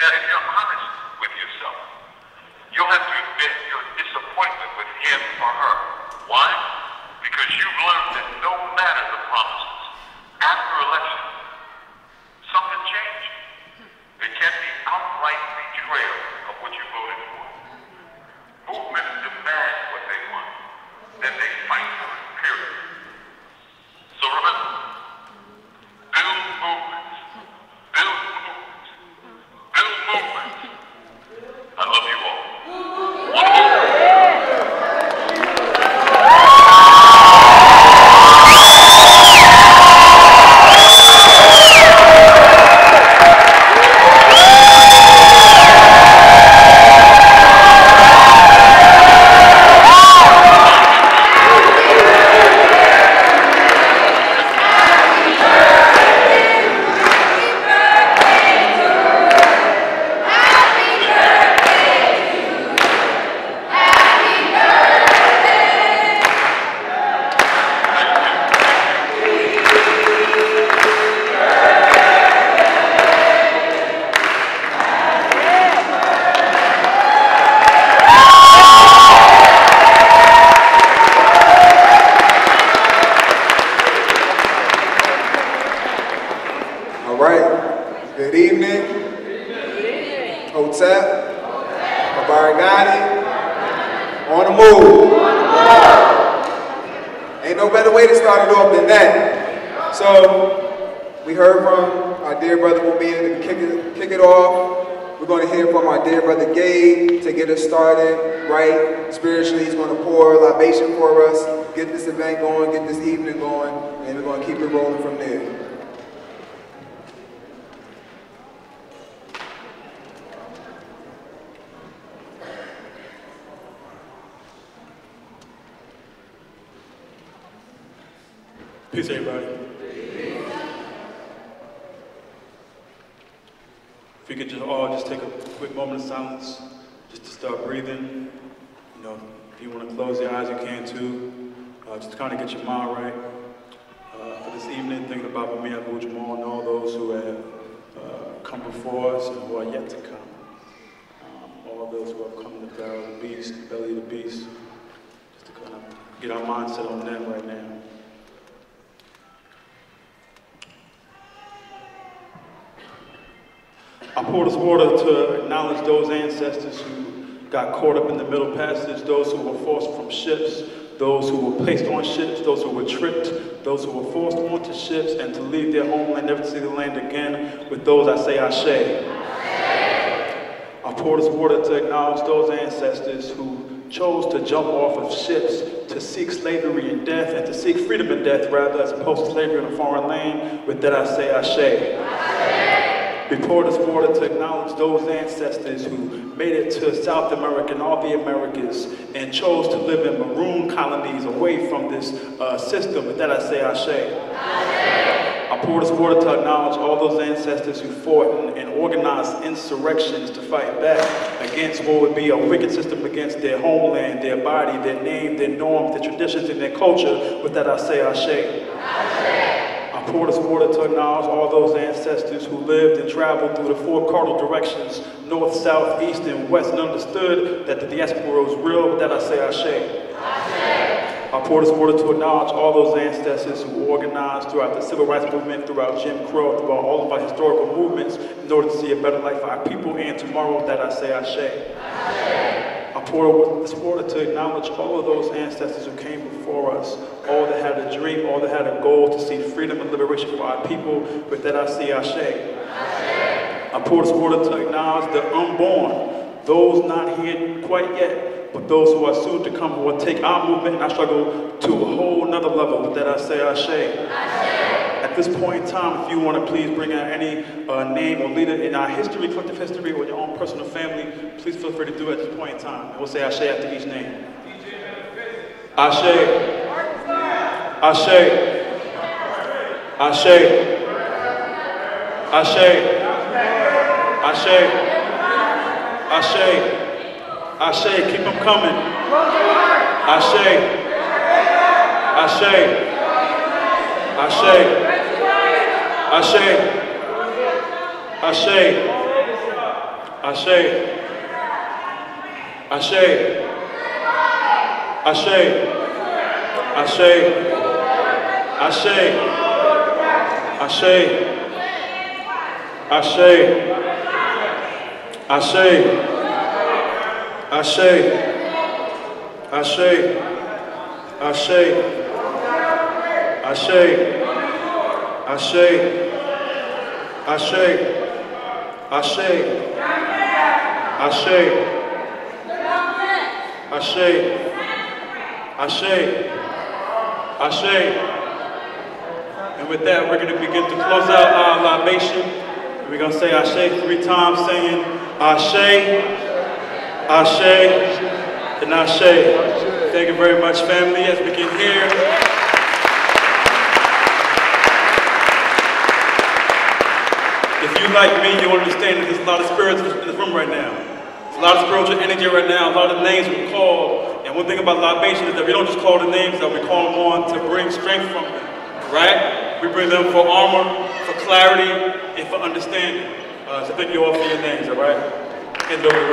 Now, if you're honest with yourself, you'll have to admit your disappointment with him or her. Why? Because you've learned that no matter the promises, after election, something changed. There can't be outright betrayal of what you voted for. Movements demand what they want, then they fight for it, period. So remember, build movements, build movements, build movements. I love you all. One more. Ain't no better way to start it off than that. So, we heard from our dear brother Mumia to kick it off. We're going to hear from our dear brother Gabe to get us started right spiritually. He's going to pour a libation for us, get this event going, get this evening going, and we're going to keep it rolling from there. Peace, everybody. If you could just all take a quick moment of silence, just to start breathing. You know, if you want to close your eyes, you can too. Just to kind of get your mind right. For this evening, thinking about Mumia Abu-Jamal and all those who have come before us and who are yet to come. All those who have come to the barrel of the beast, the belly of the beast. Just to kind of get our mindset on them right now. I pour this water to acknowledge those ancestors who got caught up in the Middle Passage, those who were forced from ships, those who were placed on ships, those who were tricked, those who were forced onto ships and to leave their homeland, never to see the land again. With those I say Ashe. I pour this water to acknowledge those ancestors who chose to jump off of ships to seek slavery and death, and to seek freedom and death rather, as opposed to slavery in a foreign land. With that I say Ashe. We pour this water to acknowledge those ancestors who made it to South America and all the Americas and chose to live in maroon colonies away from this system. With that I say Ashe. I pour this water to acknowledge all those ancestors who fought and organized insurrections to fight back against what would be a wicked system against their homeland, their body, their name, their norms, their traditions, and their culture. With that I say Ashe. I pour this water to acknowledge all those ancestors who lived and traveled through the four cardinal directions, north, south, east, and west, and understood that the diaspora was real. With that I say Ashe. I pour this water to acknowledge all those ancestors who organized throughout the civil rights movement, throughout Jim Crow, throughout all of our historical movements in order to see a better life for our people, and tomorrow. With that I say Ashe. I pour this water to acknowledge all of those ancestors who came before us, all that had a dream, all that had a goal to see freedom and liberation for our people. With that I say Ashe. I pour this water to acknowledge the unborn, those not here quite yet, but those who are soon to come, who will take our movement and our struggle to a whole nother level. With that I say Ashe. At this point in time, if you want to please bring out any name or leader in our history, collective history, or your own personal family, please feel free to do it at this point in time. And we'll say Ashe after each name. Ashe. Ashe. Ashe. Ashe. Ashe. Ashe. Ashe. Keep them coming. Ashe. Ashe. Ashe. Ashe. Ashe. Ashe. Ashe. Ashe. Ashe. Ashe. Ashe. Ashe. Ashe. Ashe. Ashe. Ashe. Ashe. Ashe. Ashe. Ashe. Ashe. Ashe. Ashe. Ashe. And with that, we're going to begin to close out our libation. We're going to say Ashe 3 times, saying Ashe, Ashe, and Ashe. Thank you very much, family, as we can hear. If you like me, you understand that there's a lot of spirits in this room right now. There's a lot of spiritual energy right now, a lot of names we call. And one thing about libation is that we don't just call the names, that we call them on to bring strength from them, right? We bring them for armor, for clarity, and for understanding. So thank you all for your names, all right? Hand over.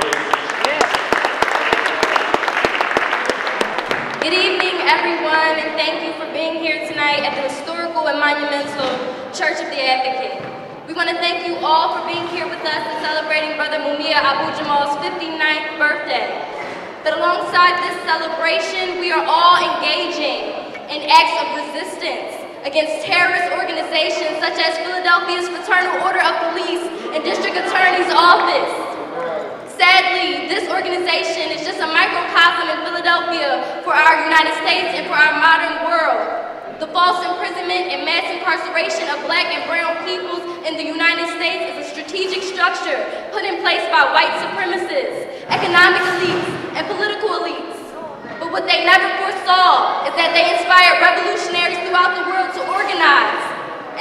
Good evening, everyone, and thank you for being here tonight at the historical and monumental Church of the Advocate. We want to thank you all for being here with us and celebrating Brother Mumia Abu-Jamal's 59th birthday. That alongside this celebration, we are all engaging in acts of resistance against terrorist organizations such as Philadelphia's Fraternal Order of Police and District Attorney's Office. Sadly, this organization is just a microcosm in Philadelphia for our United States and for our modern world. The false imprisonment and mass incarceration of Black and brown peoples in the United States is a strategic structure put in place by white supremacists, economic elites, and political elites. But what they never foresaw is that they inspired revolutionaries throughout the world to organize.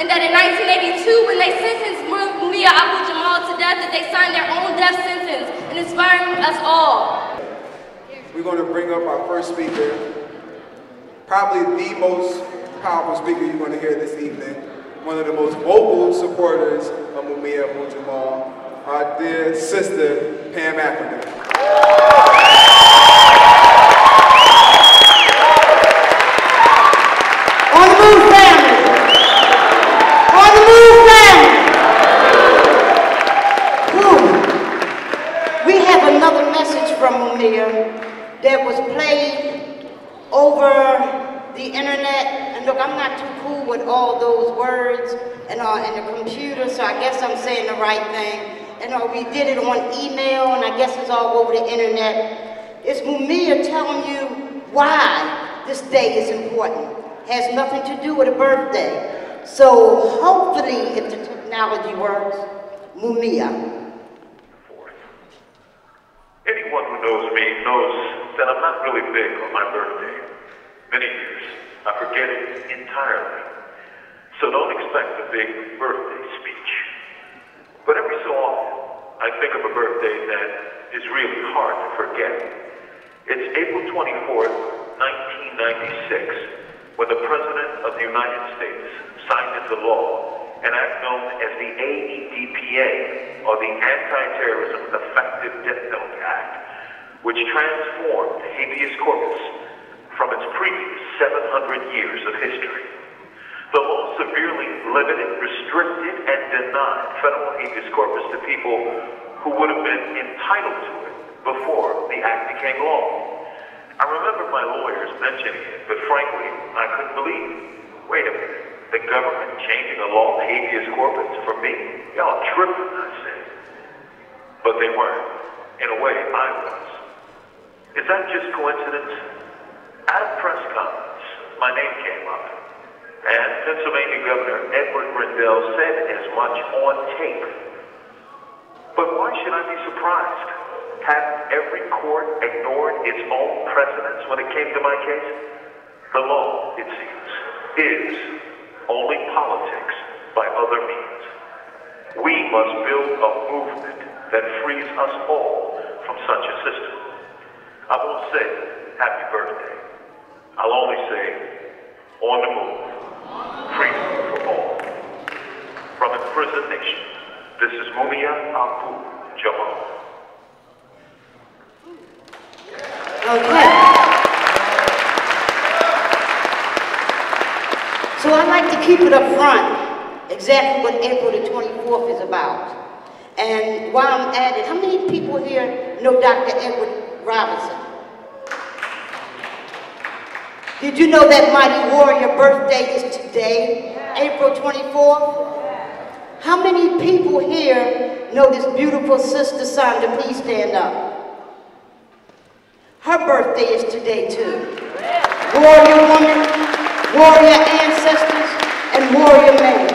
And that in 1982, when they sentenced Mumia Abu-Jamal to death, that they signed their own death sentence and inspiring us all. We're going to bring up our first speaker, probably the most powerful speaker you're going to hear this evening, one of the most vocal supporters of Mumia Abu-Jamal, our dear sister, Pam Africa. On the move, family! On the move, family! We have another message from Mumia that was played over the internet. And look, I'm not too cool with all those words and the computer, so I guess I'm saying the right thing. And we did it on email, and I guess it's all over the internet. It's Mumia telling you why this day is important. Has nothing to do with a birthday. So hopefully, if the technology works, Mumia. Anyone who knows me knows that I'm not really big on my birthday. Many years, I forget it entirely. So don't expect a big birthday speech. But every so often, I think of a birthday that is really hard to forget. It's April 24th, 1996. When the President of the United States signed into law an act known as the AEDPA, or the Anti-Terrorism Effective Death Penalty Act, which transformed habeas corpus from its previous 700 years of history. The law severely limited, restricted, and denied federal habeas corpus to people who would have been entitled to it before the act became law. I remember my lawyers mentioning it, but frankly, I couldn't believe it. Wait a minute, the government changing a law on habeas corpus for me? Y'all tripping, I said. But they weren't. In a way, I was. Is that just coincidence? At a press conference, my name came up, and Pennsylvania Governor Edward Rendell said as much on tape. But why should I be surprised? Hadn't every court ignored its own precedents when it came to my case? The law, it seems, is only politics by other means. We must build a movement that frees us all from such a system. I won't say happy birthday. I'll only say on the move. Freedom for all. From imprisoned nation, this is Mumia Abu. Abu-Jamal. Okay. So I'd like to keep it up front, exactly what April the 24th is about. And while I'm at it, how many people here know Dr. Edward Robinson? Did you know that mighty warrior birthday is today, April 24th? How many people here know this beautiful sister Sandra? Please stand up. Her birthday is today too. Warrior woman, warrior ancestors, and warrior man.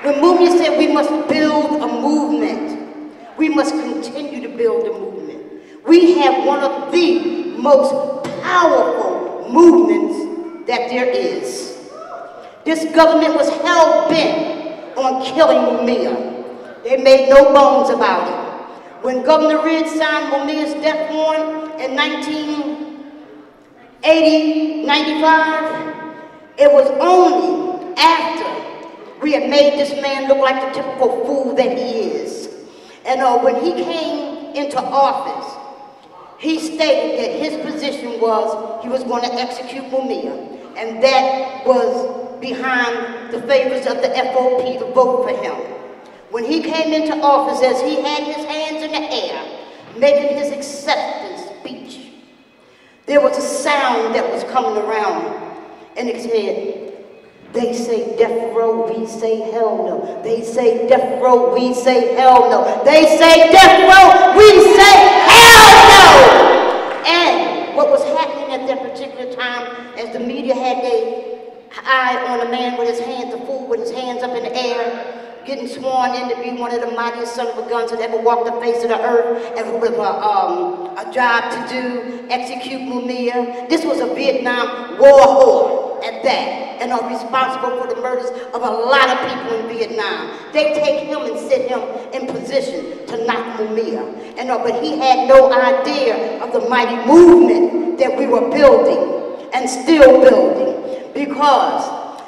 When Mumia said we must build a movement, we must continue to build a movement. We have one of the most powerful movements that there is. This government was hell-bent on killing Mumia. They made no bones about it. When Governor Ridge signed Mumia's death warrant in 1995, it was only after we had made this man look like the typical fool that he is. And when he came into office, he stated that his position was he was going to execute Mumia, and that was behind the favors of the FOP to vote for him. When he came into office, as he had his hands in the air, making his acceptance speech, there was a sound that was coming around, and it said, they say death row, we say hell no. They say death row, we say hell no. They say death row, we say hell no! And what was happening at that particular time, as the media had their eye on a man with his hands, a fool with his hands up in the air, getting sworn in to be one of the mightiest son of a guns that ever walked the face of the earth, and who with a job to do, execute Mumia. This was a Vietnam war whore at that, and are responsible for the murders of a lot of people in Vietnam. They take him and set him in position to knock Mumia. And but he had no idea of the mighty movement that we were building and still building, because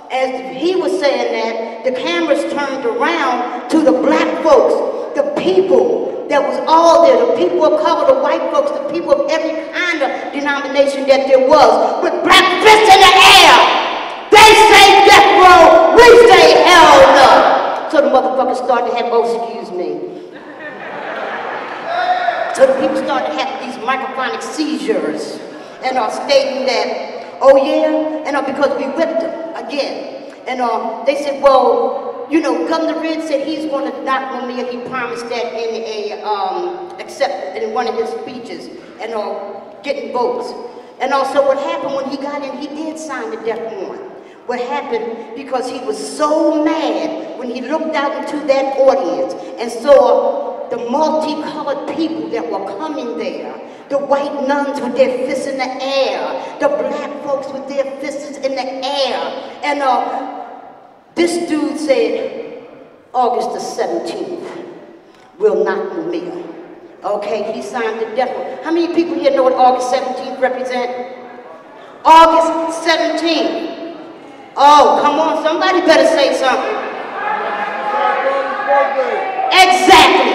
as he was saying that, the cameras turned around to the black folks, the people that was all there, the people of color, the white folks, the people of every kind of denomination that there was, with black fists in the air. They say death row, we say hell no. So the motherfuckers started to have, oh, excuse me. So the people started to have these microphonic seizures and are stating that, oh yeah, and because we whipped them again. And they said, well, you know, Governor Ridge said he's going to knock Mumia. He promised that in in one of his speeches, and getting votes. And also what happened when he got in, he did sign the death warrant. What happened, because he was so mad when he looked out into that audience and saw the multicolored people that were coming there, the white nuns with their fists in the air, the black folks with their fists in the air. And this dude said, August the 17th, we'll knock Mumia. Okay, he signed the death warrant. How many people here know what August 17th represents? August 17th. Oh, come on, somebody better say something. Exactly.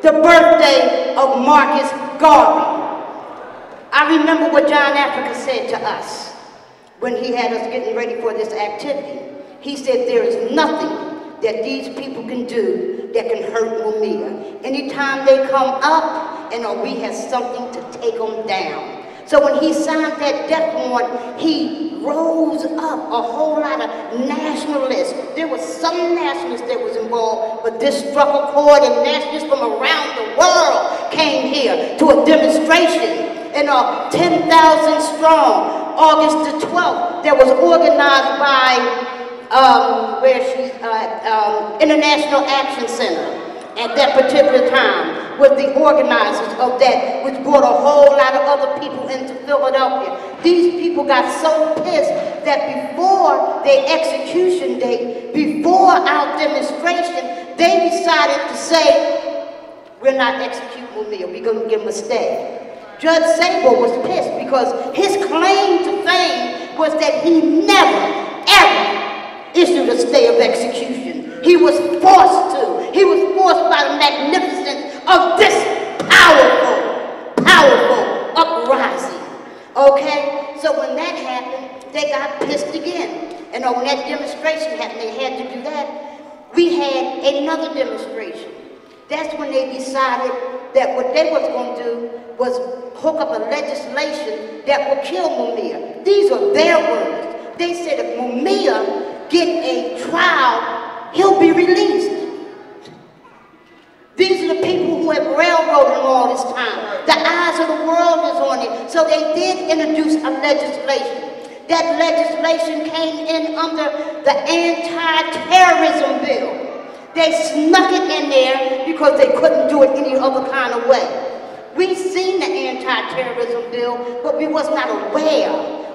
The birthday of Marcus Garvey. I remember what John Africa said to us when he had us getting ready for this activity. He said there is nothing that these people can do that can hurt Mumia. Anytime they come up, we have something to take them down. So when he signed that death warrant, he rose up a whole lot of nationalists. There was some nationalists that was involved, but this struck a chord, and nationalists from around the world came here to a demonstration. And 10,000 strong, August the 12th, that was organized by International Action Center at that particular time, with the organizers of that, which brought a whole lot of other people into Philadelphia. These people got so pissed that before their execution date, before our demonstration, they decided to say, we're not executing Mumia, we're going to give him a stay. Judge Sable was pissed because his claim to fame was that he never, ever issued a stay of execution. He was forced to. He was by the magnificence of this powerful uprising. Okay? So when that happened, they got pissed again. And when that demonstration happened, they had to do that. We had another demonstration. That's when they decided that what they was going to do was hook up a legislation that would kill Mumia. These are their words. They said if Mumia get a trial, he'll be released. These are the people who have railroaded him all this time. The eyes of the world is on it. So they did introduce a legislation. That legislation came in under the anti-terrorism bill. They snuck it in there because they couldn't do it any other kind of way. We seen the anti-terrorism bill, but we was not aware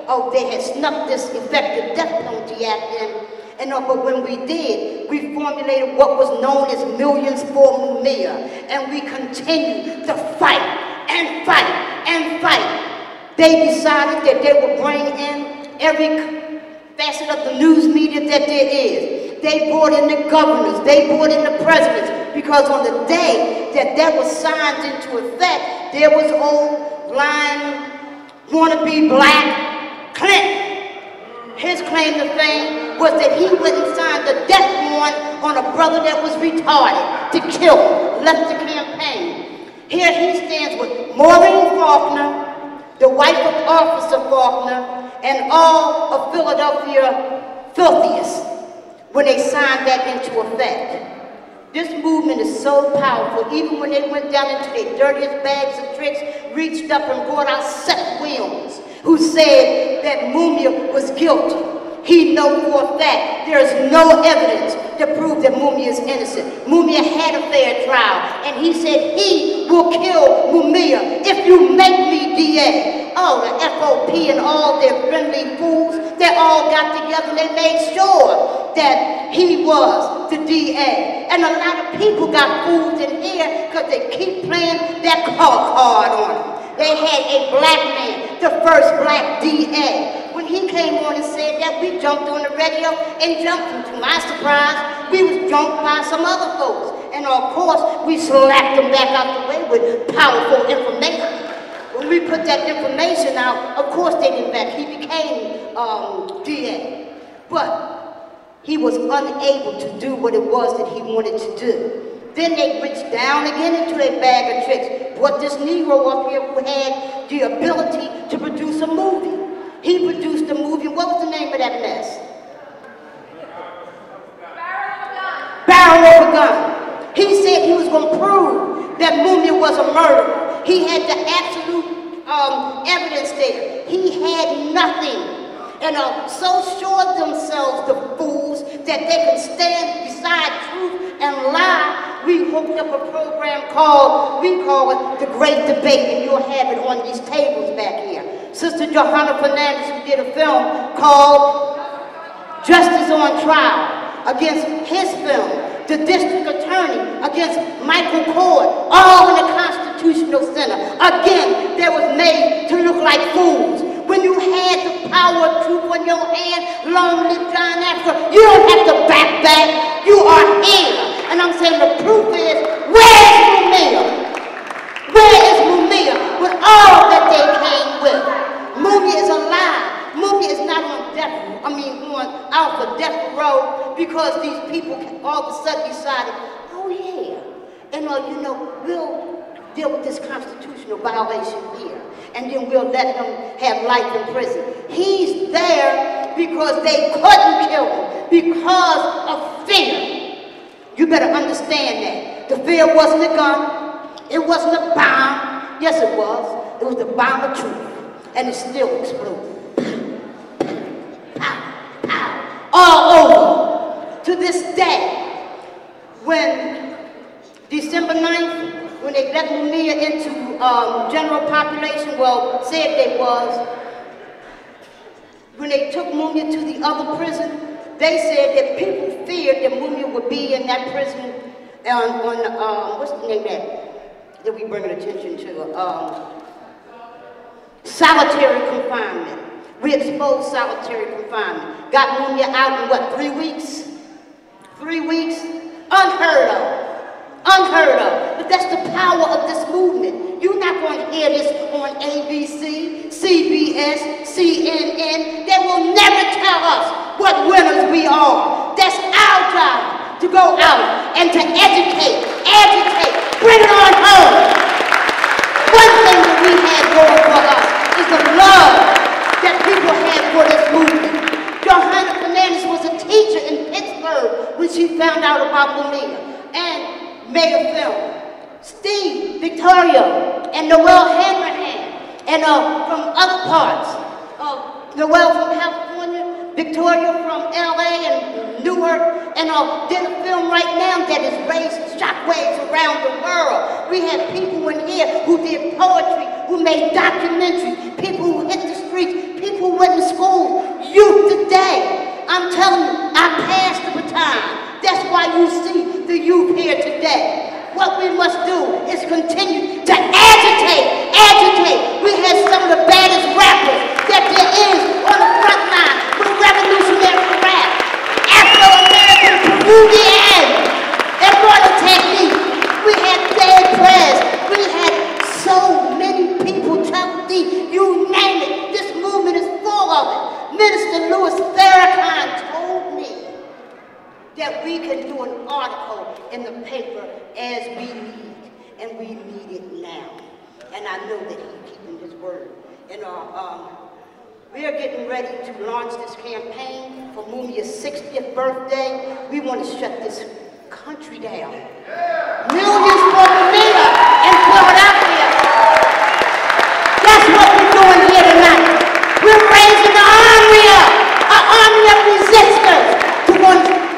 of they had snuck this effective death penalty act in. But when we did, we formulated what was known as Millions for Mumia, and we continued to fight and fight and fight. They decided that they would bring in every facet of the news media that there is. They brought in the governors, they brought in the presidents, because on the day that was signed into effect, there was old, blind, wannabe black Clinton. His claim to fame was that he wouldn't sign the death warrant on a brother that was retarded to kill him, left the campaign. Here he stands with Maureen Faulkner, the wife of Officer Faulkner, and all of Philadelphia filthiest when they signed that into effect. This movement is so powerful, even when they went down into their dirtiest bags of tricks, reached up and brought out Seth Williams, who said that Mumia was guilty. He knows for a fact there is no evidence to prove that Mumia is innocent. Mumia had a fair trial, and he said he will kill Mumia if you make me DA. Oh, the FOP and all their friendly fools, they all got together and they made sure that he was the DA. And a lot of people got fooled in here because they keep playing that color card on him. They had a black man, the first black DA. When he came on and said that, we jumped on the radio and jumped him. To my surprise, we was jumped by some other folks. And of course, we slapped them back out the way with powerful information. When we put that information out, of course they didn't back. He became DA. But he was unable to do what it was that he wanted to do. Then they reached down again into their bag of tricks. Brought this Negro up here who had the ability to produce a movie. He produced a movie. What was the name of that mess? Barrel of a Gun. He said he was going to prove that Mumia was a murderer. He had the absolute evidence there. He had nothing. And so sure of themselves, the fools, that they can stand beside truth and lie. We hooked up a program we call it The Great Debate, and you'll have it on these tables back here. Sister Johanna Fernandez, who did a film called Justice on Trial, against his film. The district attorney against Michael Cord, all in the Constitutional Center. Again, they was made to look like fools. When you had the power of truth on your hand, long live John Africa, you don't have to back. You are here. And I'm saying the proof is, where is Mumia? Where is Mumia with all that they came with? Mumia is alive. Mumia is not on out for death row because these people all of a sudden decided, oh yeah, and we'll deal with this constitutional violation here, and then we'll let him have life in prison. He's there because they couldn't kill him because of fear. You better understand that. The fear wasn't a gun. It wasn't a bomb. Yes, it was. It was the bomb of truth, and it still exploded. All over. To this day, when December 9th, when they let Mumia into general population, well, said they was, when they took Mumia to the other prison, they said that people feared that Mumia would be in that prison on what's the name of that we bring attention to? Solitary confinement. We exposed solitary confinement. Got Mumia out in what, 3 weeks? 3 weeks? Unheard of. Unheard That's the power of this movement. You're not going to hear this on ABC, CBS, CNN. They will never tell us what winners we are. That's our job, to go out and to educate, agitate, bring it on home. One thing that we had going for us is the love that people had for this movement. Johanna Fernandez was a teacher in Pittsburgh when she found out about Mumia and made a film. Steve, Victoria, and Noel Hanrahan, and from other parts. Noel from California, Victoria from LA and Newark, and did a film right now that is raising shockwaves around the world. We have people in here who did poetry, who made documentaries, people who hit the streets, people who went to school, youth today. I'm telling you, I passed the baton. That's why you see the youth here today. What we must do is continue to agitate, agitate. We have some of the baddest rappers that there is on the front line with revolutionary rap. Afro-American, Peruvian, Immortal technique. We had Dead Press. We had so many people tell me, you name it, this movement is full of it. Minister Louis Farrakhan told me that we can do an article in the paper as we need, and we need it now. And I know that he's keeping his word. And we are getting ready to launch this campaign for Mumia's 60th birthday. We want to shut this country down. Millions for Mumia in Philadelphia. That's what we're doing here tonight. We're raising an army of resistors to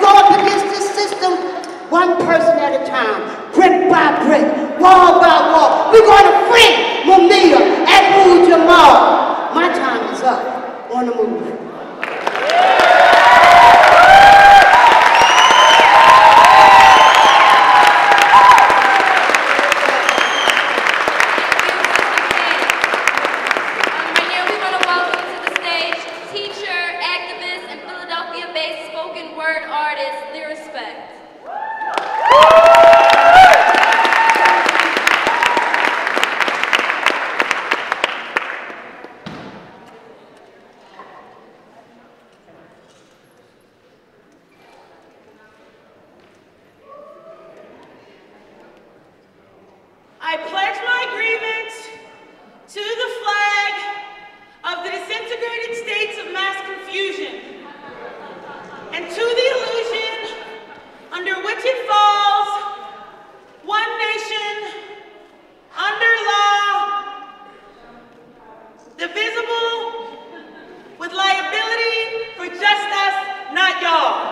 go up against this system, one person at a time, brick by brick, wall by wall. We're going to free Mumia Abu-Jamal. My time is up. On the move. I pledge my agreement to the flag of the disintegrated states of mass confusion and to the illusion under which it falls, one nation, under law, divisible, with liability for just us, not y'all.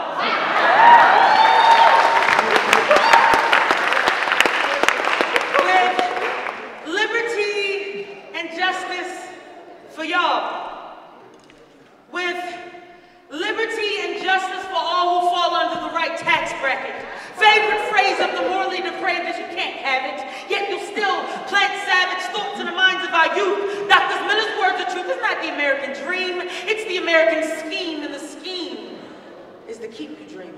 For y'all, with liberty and justice for all who fall under the right tax bracket. Favorite phrase of the morally depraved is you can't have it, yet you still plant savage thoughts in the minds of our youth. Dr. Miller's words of truth is not the American dream, it's the American scheme, and the scheme is to keep you dreaming.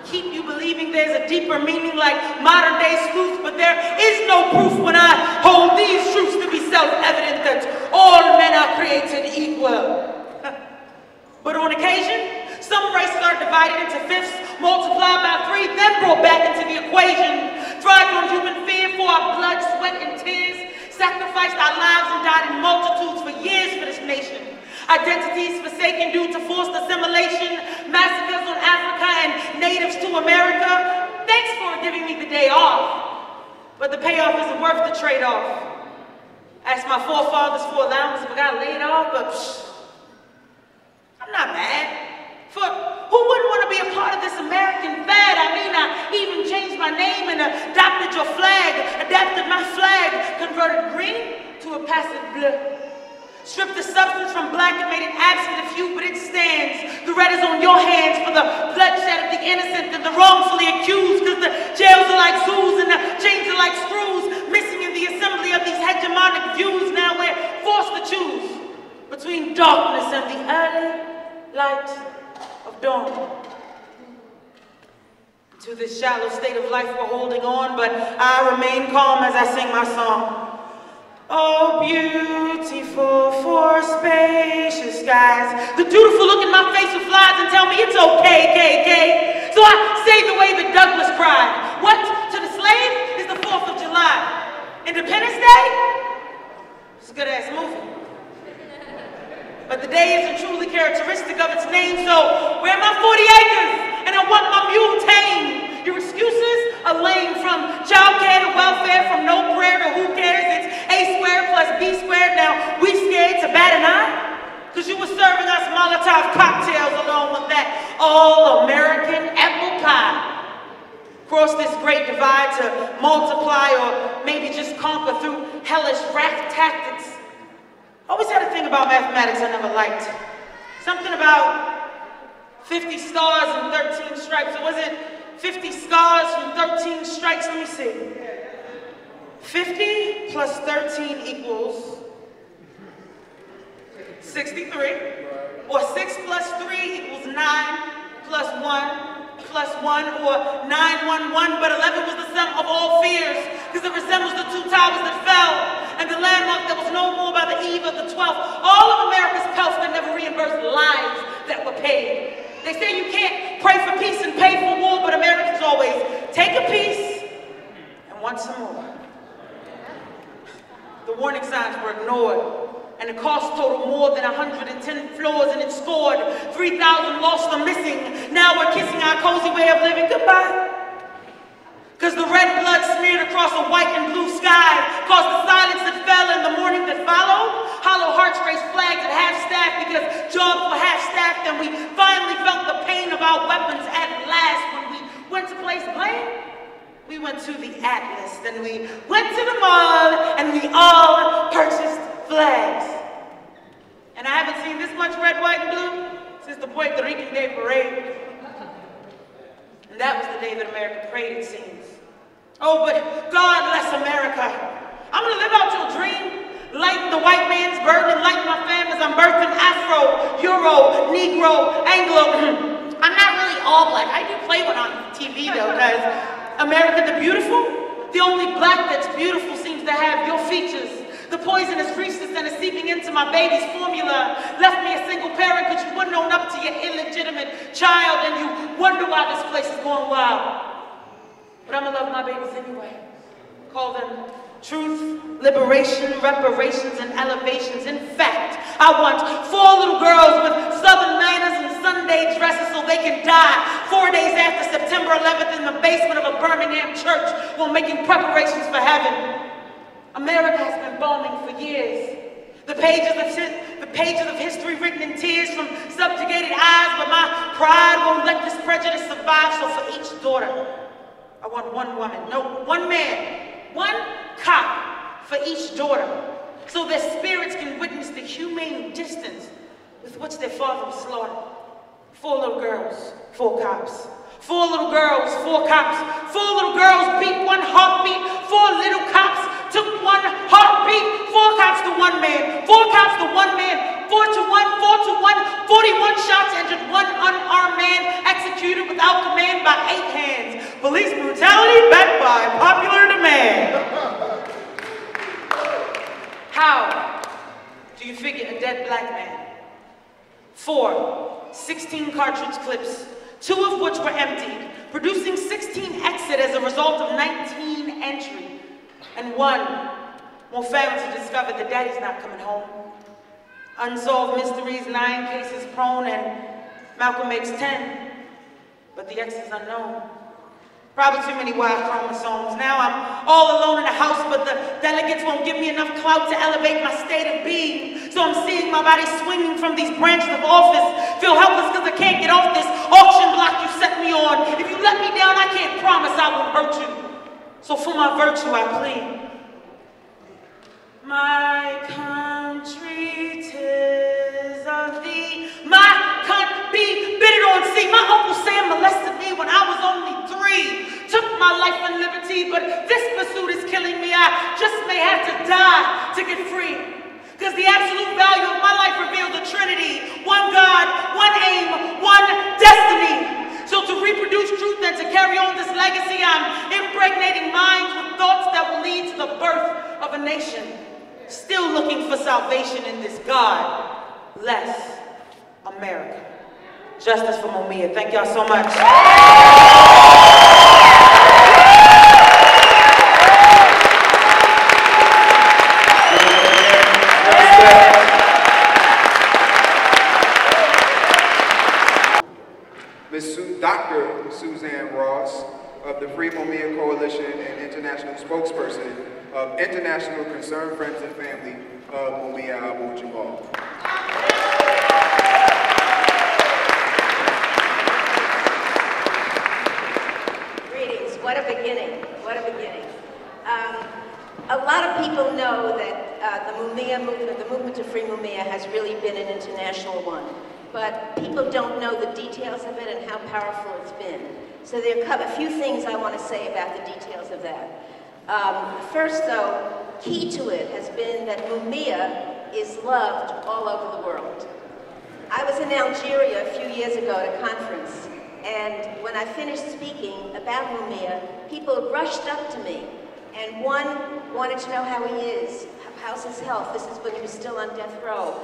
Keep you believing there's a deeper meaning like modern day sleuths, but there is no proof when I hold these truths to be self-evident that all men are created equal. But on occasion, some races are divided into fifths, multiplied by 3, then brought back into the equation. Thrived on human fear for our blood, sweat, and tears, sacrificed our lives and died in multitudes for years for this nation. Identities forsaken due to forced assimilation, massacres on Africa and natives to America. Thanks for giving me the day off, but the payoff isn't worth the trade-off. Asked my forefathers for allowance, but got laid off, but I'm not mad. For who wouldn't want to be a part of this American fad? I mean, I even changed my name and adopted your flag, adapted my flag, converted green to a passive blue. Stripped the substance from black and made it absent of hue, but it stands. The red is on your hands for the bloodshed of the innocent and the wrongfully accused, because the jails are like zoos and the chains are like screws, missing in the assembly of these hegemonic views. Now we're forced to choose between darkness and the early light of dawn. to this shallow state of life we're holding on, but I remain calm as I sing my song. Oh, beautiful for spacious skies. The dutiful look in my face with flies and tell me it's okay, K. So I say the way that Douglas cried. What to the slave is the 4th of July. Independence Day? It's a good ass movie. But the day isn't truly characteristic of its name, so where are my 40 acres? And I want my mule tamed. Your excuses are lame, from child care to welfare, from no prayer to who cares. It's A squared plus B squared. Now we scared to bat an eye? Because you were serving us Molotov cocktails along with that all-American apple pie. Cross this great divide to multiply or maybe just conquer through hellish wrath tactics. Always had a thing about mathematics I never liked. Something about 50 stars and 13 stripes. Or was it 50 scars from 13 strikes? Let me see. 50 plus 13 equals 63. Or 6 plus 3 equals 9 plus 1 plus 1, or 911, but 11 was the sum of all fears, because it resembles the 2 towers that fell, and the landmark that was no more by the eve of the 12th. All of America's pelts that never reimbursed lives that were paid. They say you can't pray for peace and pay for war, but Americans always take a piece and want some more. The warning signs were ignored, and the cost totaled more than 110 floors, and it scored 3,000 lost or missing. Now we're kissing our cozy way of living goodbye. Because the red blood smeared across a white and blue sky caused the silence that fell in the morning that followed. Hollow hearts raised flags at half-staff because jobs were half-staffed, and we finally felt the pain of our weapons at last. When we went to place blame, we went to the Atlas, then we went to the mall, and we all purchased flags. And I haven't seen this much red, white, and blue since the Puerto Rican Day Parade. And that was the day that America prayed, it seems. Oh, but God bless America. I'm gonna live out your dream, lighten the white man's burden, lighten my fam as I'm birthing Afro, Euro, Negro, Anglo. I'm not really all black. I do play one on TV though, because America the beautiful, the only black that's beautiful seems to have your features. The poisonous rhesus that is seeping into my baby's formula left me a single parent because you wouldn't own up to your illegitimate child, and you wonder why this place is going wild. But I'm gonna love my babies anyway. Call them truth, liberation, reparations, and elevations. In fact, I want 4 little girls with southern manners and Sunday dresses so they can die 4 days after September 11th in the basement of a Birmingham church while making preparations for heaven. America has been bombing for years. The pages of history written in tears from subjugated eyes, but my pride won't let this prejudice survive. So for each daughter, I want 1 woman, no, 1 man, 1 cop for each daughter, so their spirits can witness the humane distance with which their father was slaughtered. 4 little girls, 4 cops. 4 little girls, 4 cops. 4 little girls beat 1 heartbeat. 4 little cops took 1 heartbeat. 4 cops to 1 man. 4 cops to 1 man. 4 to 1, 4 to 1. 41 shots injured, 1 unarmed man executed without command by 8 hands. Police brutality backed by popular demand. How do you figure a dead black man? 4 16 cartridge clips, 2 of which were emptied, producing 16 exit as a result of 19 entry. And 1 more families have discovered that daddy's not coming home. Unsolved mysteries, 9 cases prone, and Malcolm makes 10. But the X is unknown. Probably too many Y chromosomes. Now I'm all alone in the house, but the delegates won't give me enough clout to elevate my state of being. So I'm seeing my body swinging from these branches of office. Feel helpless because I can't get off this auction block you set me on. If you let me down, I can't promise I won't hurt you. So for my virtue, I plead. My country, 'tis of thee. My cunt be bitted on sea. My Uncle Sam molested me when I was only 3. Took my life and liberty, but this pursuit is killing me. I just may have to die to get free. Because the absolute value of my life reveals a trinity. 1 God, 1 aim, 1 destiny. So to reproduce truth and to carry on this legacy, I'm impregnating minds with thoughts that will lead to the birth of a nation still looking for salvation in this God-less America. Justice for Mumia. Thank y'all so much. Dr. Suzanne Ross of the Free Mumia Coalition and international spokesperson of International Concerned Friends and Family of Mumia Abu-Jamal. Greetings. What a beginning. What a beginning. A lot of people know that the Mumia movement, the movement to free Mumia, has really been an international one. But people don't know the details of it and how powerful it's been. So there are a few things I want to say about the details of that. First, though, key to it has been that Mumia is loved all over the world. I was in Algeria a few years ago at a conference, and when I finished speaking about Mumia, people rushed up to me, and one wanted to know how he is, how's his health. This is when he was still on death row.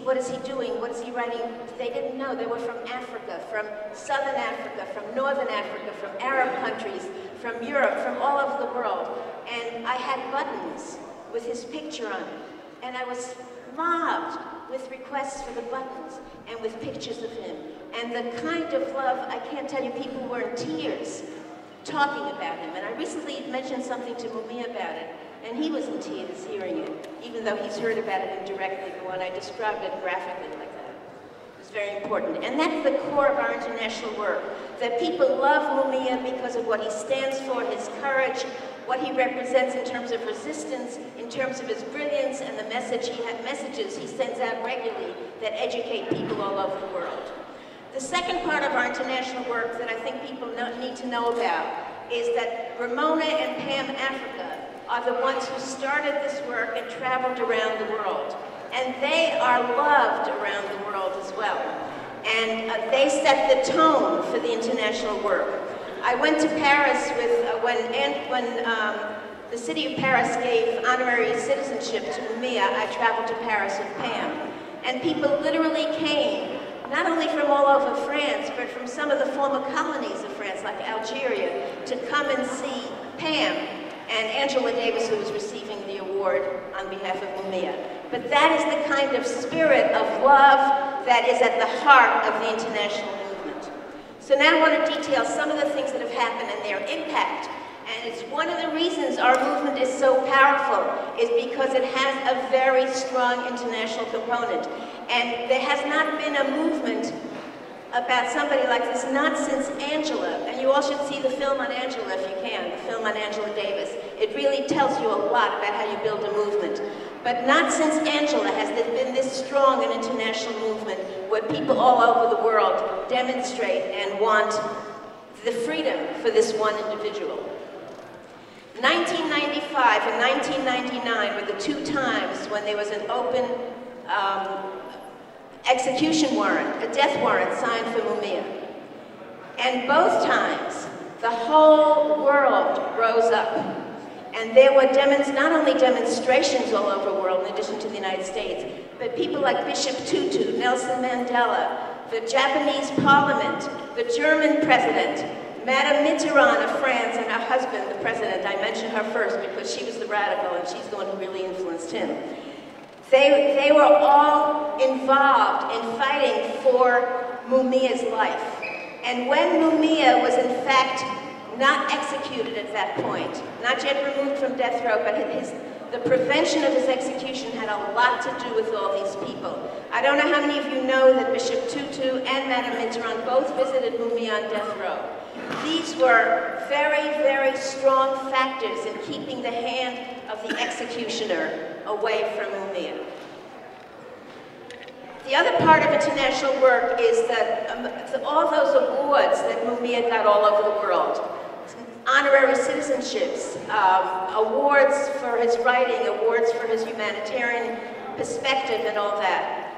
What is he doing? What is he writing? They didn't know. They were from Africa, from Southern Africa, from Northern Africa, from Arab countries, from Europe, from all over the world. And I had buttons with his picture on it. And I was mobbed with requests for the buttons and with pictures of him. And the kind of love, I can't tell you, people were in tears talking about him. And I recently mentioned something to Mumia about it. And he was in tears hearing it, even though he's heard about it indirectly, but when I described it graphically like that. It was very important. And that's the core of our international work, that people love Mumia because of what he stands for, his courage, what he represents in terms of resistance, in terms of his brilliance, and the messages he sends out regularly that educate people all over the world. The second part of our international work that I think people need to know about is that Ramona and Pam Africa are the ones who started this work and traveled around the world. And they are loved around the world as well. And they set the tone for the international work. I went to Paris with, when the city of Paris gave honorary citizenship to Mumia, I traveled to Paris with Pam. And people literally came, not only from all over France, but from some of the former colonies of France, like Algeria, to come and see Pam and Angela Davis, who was receiving the award on behalf of Mumia. But that is the kind of spirit of love that is at the heart of the international movement. So now I want to detail some of the things that have happened and their impact. And it's one of the reasons our movement is so powerful, is because it has a very strong international component. And there has not been a movement about somebody like this, not since Angela. And you all should see the film on Angela if you can, the film on Angela Davis. It really tells you a lot about how you build a movement. But not since Angela has there been this strong an international movement where people all over the world demonstrate and want the freedom for this one individual. 1995 and 1999 were the two times when there was an open execution warrant, a death warrant signed for Mumia. And both times, the whole world rose up. And there were not only demonstrations all over the world, in addition to the United States, but people like Bishop Tutu, Nelson Mandela, the Japanese Parliament, the German President, Madame Mitterrand of France, and her husband, the President. I mentioned her first because she was the radical, and she's the one who really influenced him. They were all involved in fighting for Mumia's life. And when Mumia was in fact not executed at that point, not yet removed from death row, but the prevention of his execution had a lot to do with all these people. I don't know how many of you know that Bishop Tutu and Madame Mitterrand both visited Mumia on death row. These were very, very strong factors in keeping the hand of the executioner away from Mumia. The other part of international work is that all those awards that Mumia got all over the world, honorary citizenships, awards for his writing, awards for his humanitarian perspective and all that,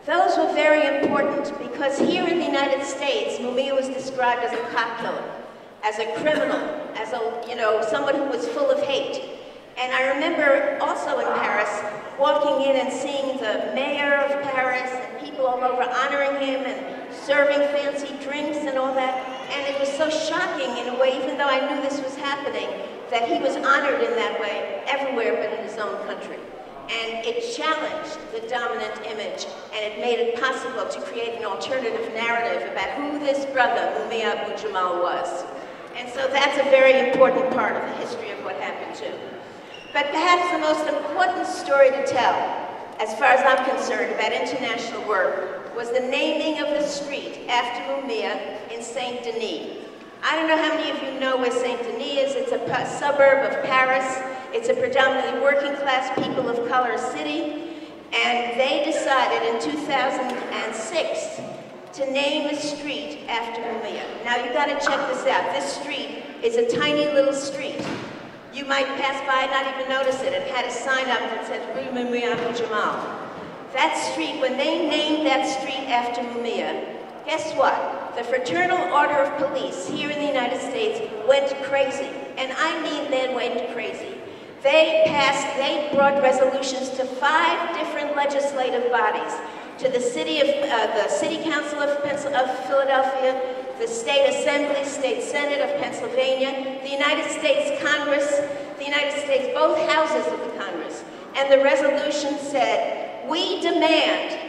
Those were very important because here in the United States, Mumia was described as a cop killer, as a criminal, as a, you know, someone who was full of hate. And I remember also in Paris, walking in and seeing the mayor of Paris and people all over honoring him and serving fancy drinks and all that. And it was so shocking in a way, even though I knew this was happening, that he was honored in that way everywhere but in his own country. And it challenged the dominant image, and it made it possible to create an alternative narrative about who this brother, Mumia Abu-Jamal, was. And so that's a very important part of the history of what happened too. But perhaps the most important story to tell, as far as I'm concerned, about international work, was the naming of the street after Mumia in Saint Denis. I don't know how many of you know where Saint Denis is. It's a suburb of Paris. It's a predominantly working class, people of color city. And they decided in 2006 to name a street after Mumia. Now you gotta check this out. This street is a tiny little street. You might pass by and not even notice it. It had a sign up that said Rue Mumia Abu-Jamal. That street, when they named that street after Mumia, guess what? The Fraternal Order of Police here in the United States went crazy. And I mean they went crazy. They brought resolutions to 5 different legislative bodies, to the City Council of Philadelphia, the State Assembly, State Senate of Pennsylvania, the United States Congress, the United States, both houses of the Congress. And the resolution said, we demand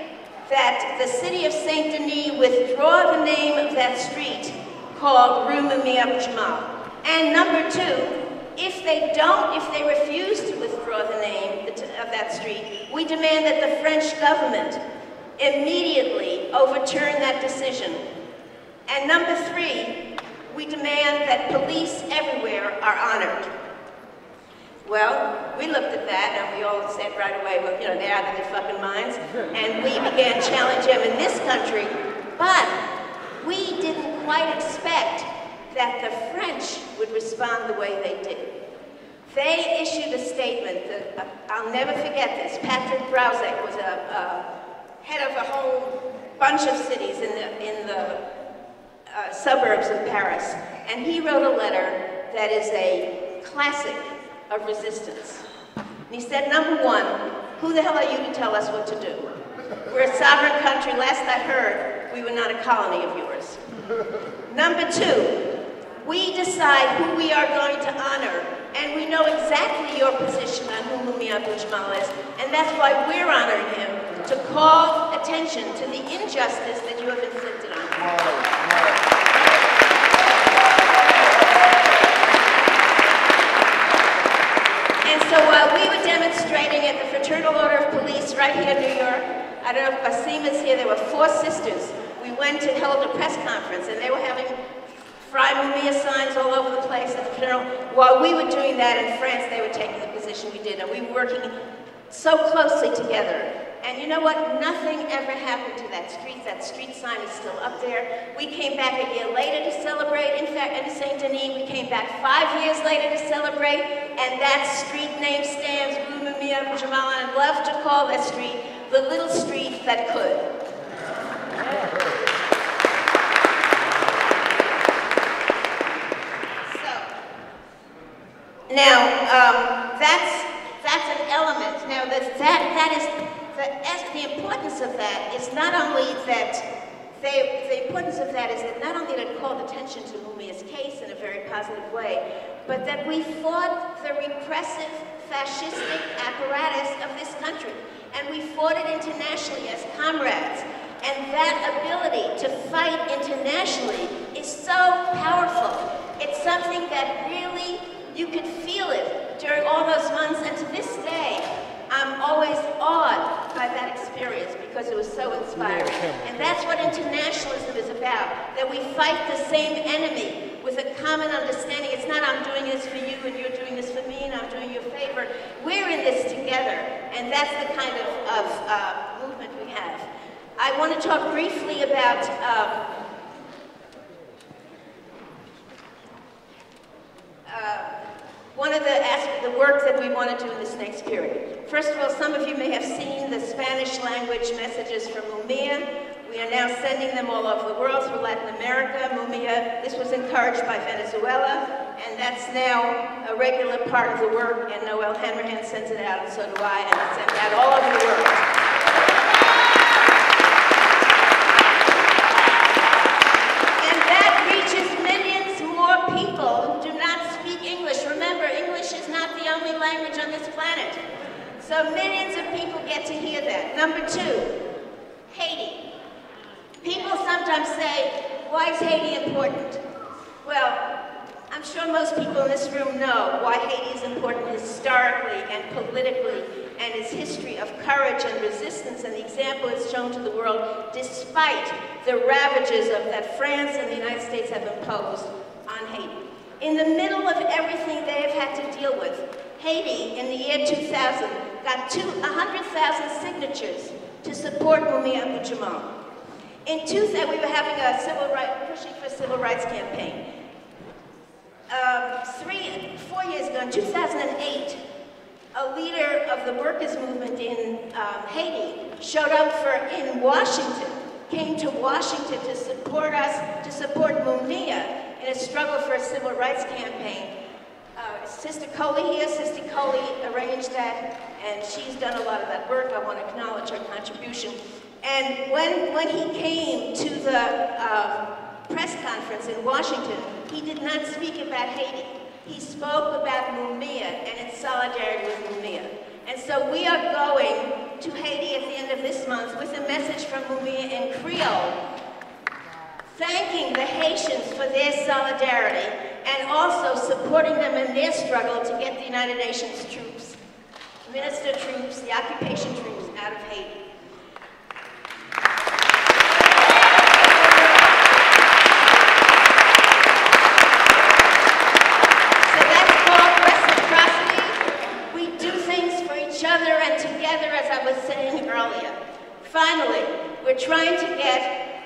that the city of Saint Denis withdraw the name of that street called Rue Mumia Abu-Jamal. And number 2, if they refuse to withdraw the name of that street, we demand that the French government immediately overturn that decision. And number 3, we demand that police everywhere are honored. Well, we looked at that and we all said right away, well, you know, they're out of their fucking minds. And we began challenging them in this country, but we didn't quite expect that the French would respond the way they did. They issued a statement that, I'll never forget this. Patrick Brauzek was a head of a whole bunch of cities in the suburbs of Paris. And he wrote a letter that is a classic of resistance. And he said, number 1, who the hell are you to tell us what to do? We're a sovereign country. Last I heard, we were not a colony of yours. Number 2, we decide who we are going to honor, and we know exactly your position on who Mumia Abu-Jamal is, and that's why we're honoring him, to call attention to the injustice that you have inflicted on him. And so while we were demonstrating at the Fraternal Order of Police right here in New York, I don't know if Basim is here, there were 4 sisters. We went to hold a press conference, and they were having Fry Mumia signs all over the place at the Fraternal. While we were doing that in France, they were taking the position we did, and we were working so closely together. And you know what? Nothing ever happened to that street. That street sign is still up there. We came back a year later to celebrate. In fact, in Saint Denis, we came back 5 years later to celebrate, and that street name stands, Rue Mumia Abu-Jamal, and I'd love to call that street the little street that could. Now, that's an element. Now, the importance of that is not only that the importance of that is that not only did it call attention to Mumia's case in a very positive way, but that we fought the repressive, fascistic apparatus of this country, and we fought it internationally as comrades. And that ability to fight internationally is so powerful. It's something that really, you could feel it during all those months, and to this day, I'm always awed by that experience because it was so inspiring. And that's what internationalism is about, that we fight the same enemy with a common understanding. It's not I'm doing this for you and you're doing this for me and I'm doing you a favor. We're in this together, and that's the kind of movement we have. I want to talk briefly about one of the work that we want to do in this next period. First of all, some of you may have seen the Spanish language messages from Mumia. We are now sending them all over the world through Latin America. Mumia, this was encouraged by Venezuela, and that's now a regular part of the work, and Noel Hanrahan sends it out, and so do I, and it's sent out all over the world. And that reaches millions more people who do not speak English. Remember, English is not the only language on this planet. So millions of people get to hear that. Number two, Haiti. People sometimes say, why is Haiti important? Well, I'm sure most people in this room know why Haiti is important historically and politically, and its history of courage and resistance, and the example it's shown to the world despite the ravages that France and the United States have imposed on Haiti. In the middle of everything they have had to deal with, Haiti, in the year 2000, got 100,000 signatures to support Mumia Abu-Jamal. In 2000, we were having a pushing for a civil rights campaign. 4 years ago, in 2008, a leader of the workers' movement in Haiti showed up in Washington, came to Washington to support us, to support Mumia in a struggle for a civil rights campaign. Sister Coley here, Sister Coley arranged that, and she's done a lot of that work. I want to acknowledge her contribution. And when he came to the press conference in Washington, he did not speak about Haiti. He spoke about Mumia and its solidarity with Mumia. And so we are going to Haiti at the end of this month with a message from Mumia in Creole, thanking the Haitians for their solidarity and also supporting them in their struggle to get the United Nations troops, minister troops, the occupation troops out of Haiti. Finally, we're trying to get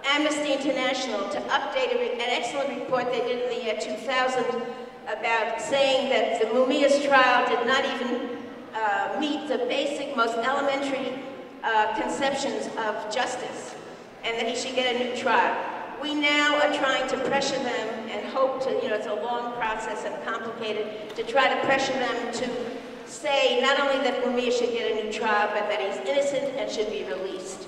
Amnesty International to update an excellent report they did in the year 2000 about saying that the Mumia's trial did not even meet the basic, most elementary conceptions of justice, and that he should get a new trial. We now are trying to pressure them and hope to, it's a long process and complicated, to try to pressure them to say not only that Mumia should get a new trial, but that he's innocent and should be released.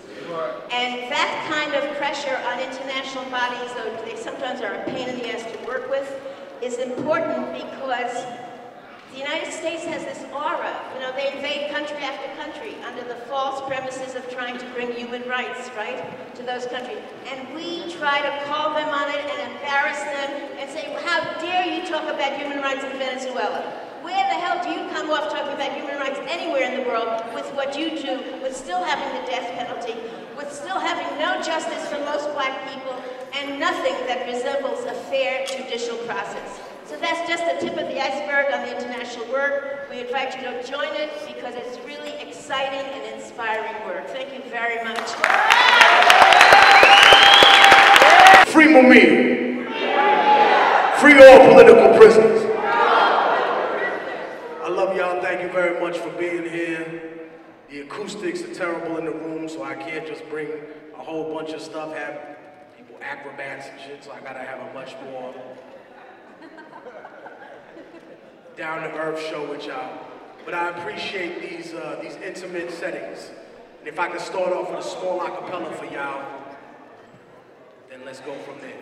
And that kind of pressure on international bodies, though they sometimes are a pain in the ass to work with, is important because the United States has this aura. They invade country after country under the false premises of trying to bring human rights, right, to those countries. And we try to call them on it and embarrass them and say, well, how dare you talk about human rights in Venezuela? Where the hell do you come off talking about human rights anywhere in the world with what you do, with still having the death penalty, with still having no justice for most black people, and nothing that resembles a fair judicial process? So that's just the tip of the iceberg on the international work. We invite you to join it because it's really exciting and inspiring work. Thank you very much. Free Mumia. Free all political prisoners. I love y'all. Thank you very much for being here. The acoustics are terrible in the room, so I can't just bring a whole bunch of stuff, have people acrobats and shit, so I gotta have a much more down-to-earth show with y'all. But I appreciate these intimate settings. And if I could start off with a small acapella for y'all, then let's go from there.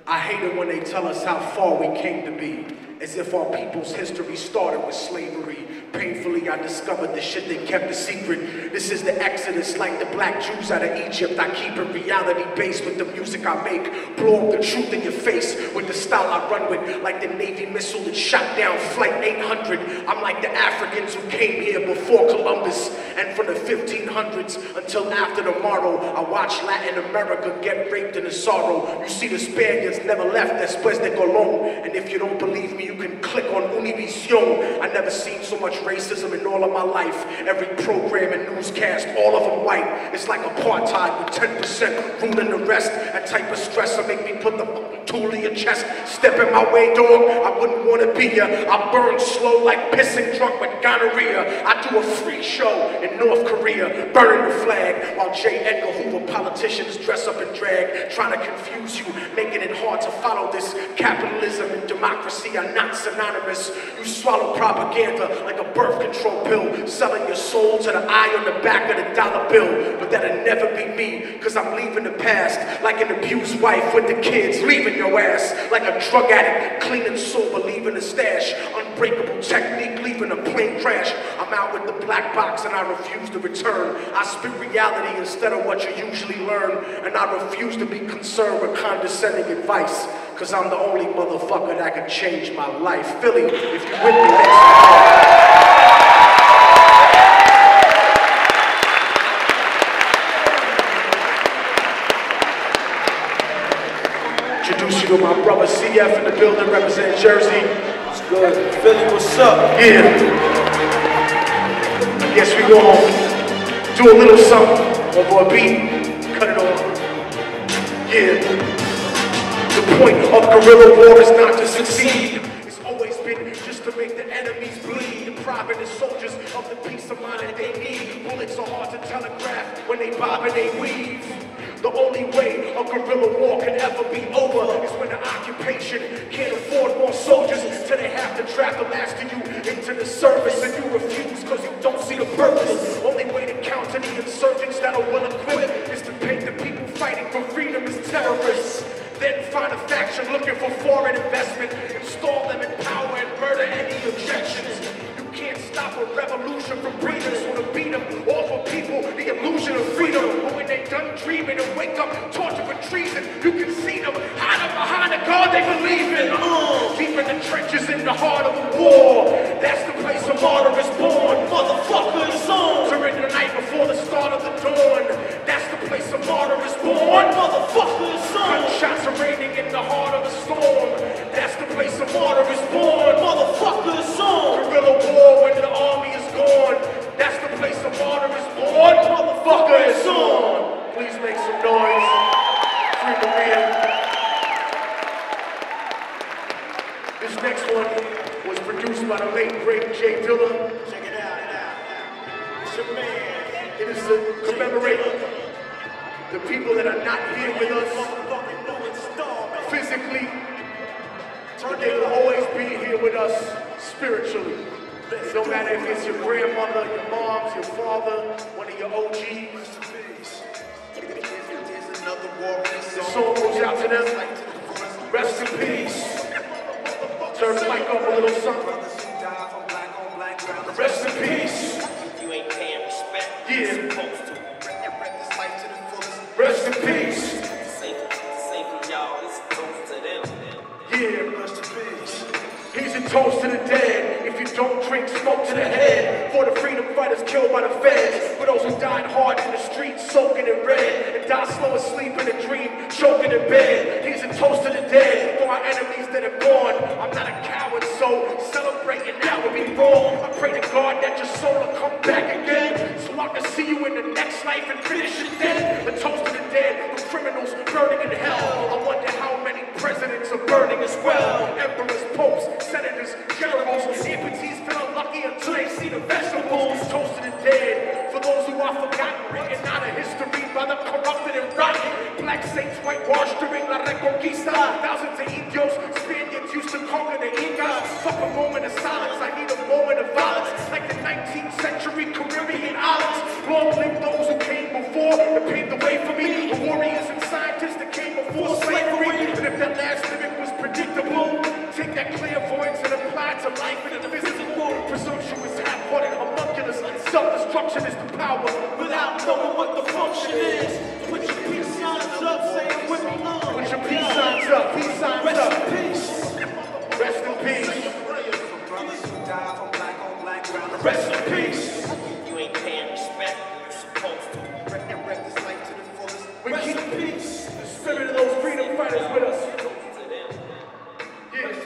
I hate it when they tell us how far we came to be, as if our people's history started with slavery. Painfully, I discovered the shit they kept a secret. This is the exodus, like the black Jews out of Egypt. I keep it reality-based with the music I make. Blow up the truth in your face with the style I run with. Like the Navy missile that shot down Flight 800. I'm like the Africans who came here before Columbus. And from the 1500s until after tomorrow, I watched Latin America get raped in the sorrow. You see, the Spaniards never left después de Colón. And if you don't believe me, you can click on Univision. I never seen so much racism in all of my life. Every program and newscast, all of them white. It's like apartheid with 10% ruling the rest. That type of stress will make me put the fucking tool in your chest. Step in my way, dog, I wouldn't want to be ya. I burn slow like pissing drunk with gonorrhea. I do a free show in North Korea, burning the flag, while J. Edgar Hoover politicians dress up in drag, trying to confuse you, making it hard to follow this. Capitalism and democracy are not synonymous. You swallow propaganda like a birth control pill, selling your soul to the eye on the back of the dollar bill. But that'll never be me, cause I'm leaving the past, like an abused wife with the kids, leaving your ass, like a drug addict, clean and sober, leaving a stash, unbreakable technique, leaving a plane crash. I'm out with the black box and I refuse to return. I spit reality instead of what you usually learn, and I refuse to be concerned with condescending advice, cause I'm the only motherfucker that can change my life. Philly, if you with me, introduce you to my brother CF in the building, represent Jersey. It's good. Philly, what's up? Yeah. Guess we gon' do a little something over a beat. Cut it off. Yeah. The point of guerrilla war is not to succeed. It's always been just to make the enemies bleed, depriving the soldiers of the peace of mind that they need. Bullets are hard to telegraph when they bob and they weave. The only way a guerrilla war can ever be over is when the occupation can't afford more soldiers, till they have to draft the last of you into the service, and you refuse because you don't see the purpose. Only way to counter the insurgents that are well equipped is to paint the people fighting for freedom as terrorists. Then find a faction looking for foreign investment, install them in power and murder any objections. You can't stop a revolution from breathing, so to beat them, offer people the illusion of freedom. But when they done dreaming and wake up tortured for treason, you can see them hiding behind the God they believe in. Deep in the trenches, in the heart of the war, that's the place a martyr is born. Motherfucker is on. Surrender the night before the start of the dawn. That's the place a martyr is born. Motherfucker is on. Gunshots are raining in the heart of the storm. That's the place a martyr is born. Motherfucker is on. Guerrilla war when the army is gone. That's the place a martyr is born. Motherfucker is on. Please make some noise. Free Mumia. This next one was produced by the late great Jay Dilla. Check it out. It's your man. It is to commemorate the people that are not here with us physically, but they will always be here with us spiritually. No matter if it's your grandmother, your moms, your father, one of your OGs. The song goes out to them. Rest in peace. Turn the mic up a little something. Rest in peace. You ain't paying respect. Yeah. Rest in peace. Safe, y'all. It's close to them. Yeah. Rest in peace. He's a toast to the dead. If you don't drink, smoke to the head. For the freedom fighters killed by the feds. For those who died hard in the streets, soaking in red. And die slow asleep in a dream, choking in bed. He's a toast to the dead. For our enemies that are gone. I'm not a coward, so celebrating now would be wrong. I pray to God that your soul will come back again, so I can see you in the next life and finish it then. A toast to the dead, the criminals burning in hell. I wonder how many presidents are burning as well. Emperors, popes, senators, generals, amputees feeling lucky until they see the vegetables. Toast to the dead, for those who are forgotten, written out of history by the corrupted and rotten. Black saints whitewashed during La Reconquista. Thousands of Indios, Spaniards used to conquer the Incas. Fuck a moment of silence, I need a moment of violence, like the 19th century Caribbean islands. Long live those who came before and paved the way for me. The warriors and scientists that came before slavery. And if that last living was predictable, take that clairvoyance and apply it to life in the physical. Presumptuous, half-hearted, homunculus, self-destruction is the power without knowing what the function is. Put your peace signs up, say it with me. Put your peace signs up, peace signs up. Rest in peace. Rest in peace. Rest in peace. You ain't paying respect. You're supposed to. We keep peace. The spirit of those freedom fighters with us. Yes.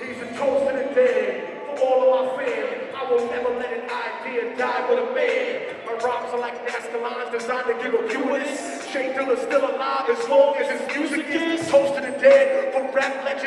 He's a toast to the dead. For all of my fans, I will never let an idea die with a man. My rhymes are like NASCAR lines designed to give a view of this. Jay Dilla's still alive as long as his music is. Toast to the dead.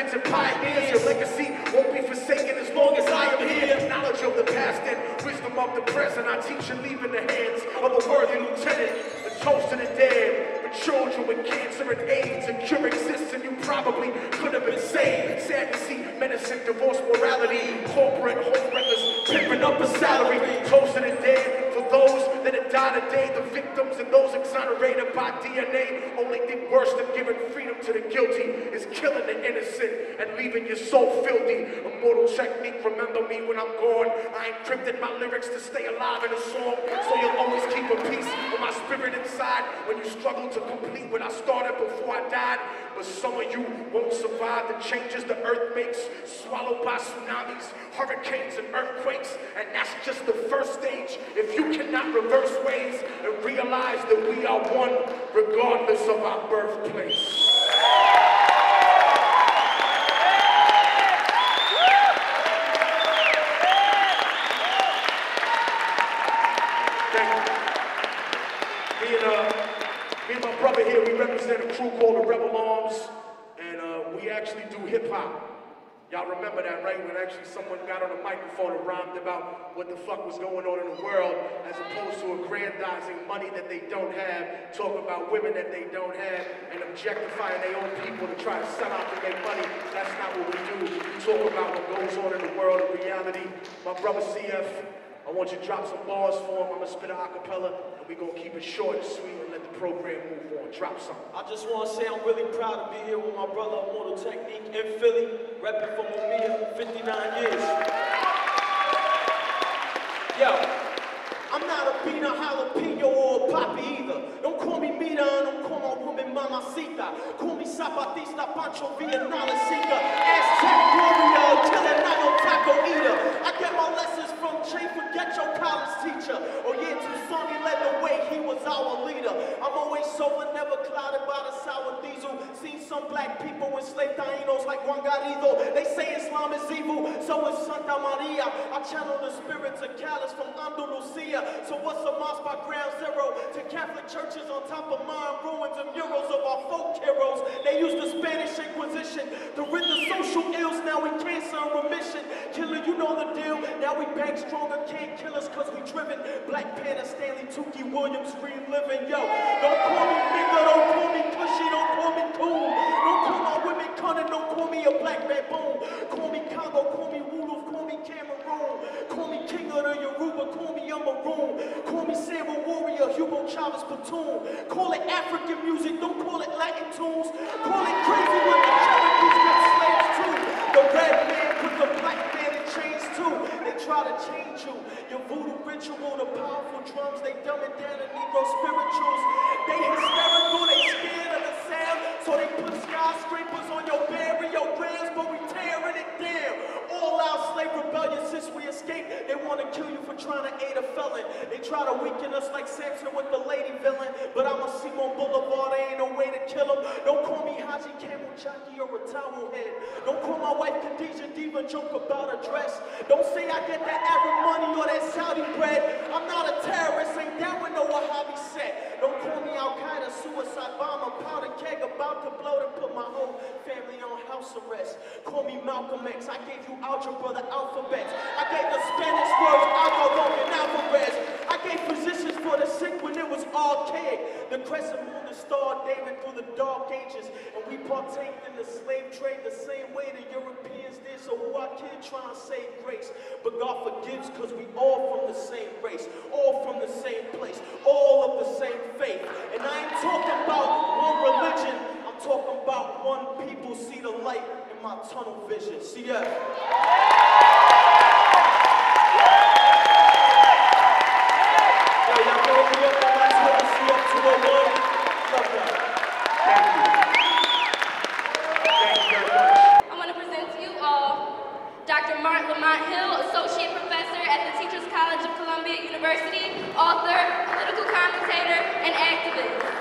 champions and pioneers. Your legacy won't be forsaken as long as I am here. Knowledge of the past and wisdom of the present, I teach and leave in the hands of a worthy lieutenant. The toast to the dead, for children with cancer and AIDS. A cure exists and you probably could have been saved. Sad to see menacing divorce morality, corporate homewreckers pimping up a salary. Toast to the dead, for those that have died today. The victims and those exonerated by DNA. Only thing worse than giving freedom to the guilty is killing the innocent and leaving your soul filthy. Immortal technique, remember me when I'm gone. I encrypted my lyrics to stay alive in a song, so you'll always keep a piece of my spirit inside when you struggle to complete what I started before I died. But some of you won't survive the changes the earth makes, swallowed by tsunamis, hurricanes, and earthquakes. And that's just the first stage. If you cannot reverse ways and realize that we are one regardless of our birthplace. Me and my brother here, we represent a crew called the Rebel Arms, and we actually do hip-hop. Y'all remember that, right? When actually someone got on a microphone and rhymed about what the fuck was going on in the world, as opposed to aggrandizing money that they don't have, talking about women that they don't have, and objectifying their own people to try to sell out to make money. That's not what we do. We talk about what goes on in the world of reality. My brother CF, I want you to drop some bars for him. I'm gonna spit an acapella, and we're gonna keep it short and sweet and let the program move on. Drop something. I just want to say I'm really proud to be here with my brother Immortal Technique in Philly, repping for Mumia, 59 years. Yo, I'm not a beaner, jalapeno, or a poppy either. Don't call me Mita, don't call my woman Mamacita. Call me Zapatista, Pancho Villa, Nalasica, Aztec warrior, killer, not no taco eater. I get my lessons from Jay, forget your college teacher. Oh yeah, Tucson, he led the way, he was our leader. I'm always sober, never clouded by the sour diesel. Seen some black people enslaved Tainos like Juan Garrido. They say Islam is evil, so is Santa Maria. I channel the spirits of Callus from Andalusia. So what's a mosque by ground zero to Catholic churches on top of mine, ruins and murals of our folk heroes. They used the Spanish Inquisition to rid the social ills. Now we cancer and remission. Killer, you know the deal. Now we back stronger, can't kill us cause we driven. Black Panther, Stanley Tukey Williams, free living. Yo, don't call me nigga, don't call me pushy, don't call me cool. Don't call my women cunning, don't call me a black baboon. Call me Congo, call me Wolof, call me Cameroon. Call me King of the Yoruba, call me a Maroon. Call me Sarah Warrior, Hugo Chavez platoon. Call it African music, don't call it Latin tunes. Call it crazy when the Cherokees get slaves too. The red man put the black man in chains too. They try to change you. Your voodoo ritual, the powerful drums, they dumb it down to Negro spirituals. They hysterical, they scared of the sound. So they put skyscrapers on your barriograms, but we tearing it down. All out slave rebellion since we escaped. They want to kill you for trying to aid a felon. They try to weaken us like Samson with the lady villain. But I'm a Simon Boulevard, there ain't no way to kill him. Don't call me Haji Camel Jockey or a towel head. Don't call my wife Khadija Diva, joke about her dress. Don't say I get that Arab money or that Saudi bread. I'm not a terrorist, ain't down with no Wahhabi set. Don't call me Al-Qaeda, suicide bomber, powder keg about to blow and put my whole family on house arrest. Call me Malcolm X, I gave you algebra, the alphabets. I gave the Spanish words alcohol and Alvarez. I gave positions for the sick when it was archaic. The crescent moon, the star David through the dark ages. And we partaked in the slave trade the same way the Europeans did. So who I kid trying to save grace? But God forgives because we all from the same race, all from the same place, all of the same faith. And I ain't talking about one religion, I'm talking about one people. See the light in my tunnel vision. See that? I want to present to you all Dr. Lamont Hill, Associate Professor at the Teachers College of Columbia University, author, political commentator, and activist.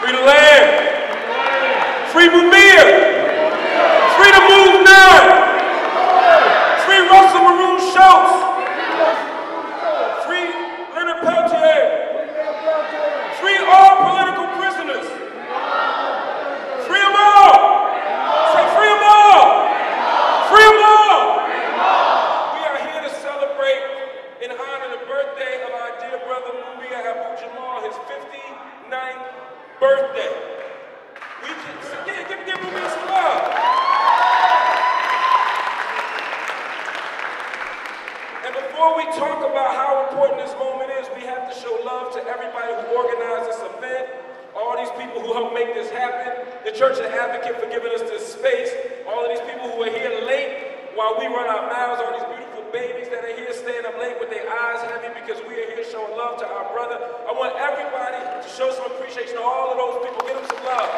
Free the land. Free Mumia. Free the Move 9. Free Russell Maroon Schultz. Free Leonard Peltier. Free all political prisoners. Free them all. Say free them all. Free them all. We are here to celebrate in honor of the birthday of our dear brother Mumia Abu-Jamal, his 59th birthday. We can give Mumia some love. And before we talk about how important this moment is, we have to show love to everybody who organized this event, all these people who helped make this happen, the Church of the Advocate for giving us this space, all of these people who are here late while we run our mouths, all these beautiful babies that are here staying up late with their eyes heavy because we are here showing love to our brother. I want everybody to show some appreciation to all of those people. Give them some love.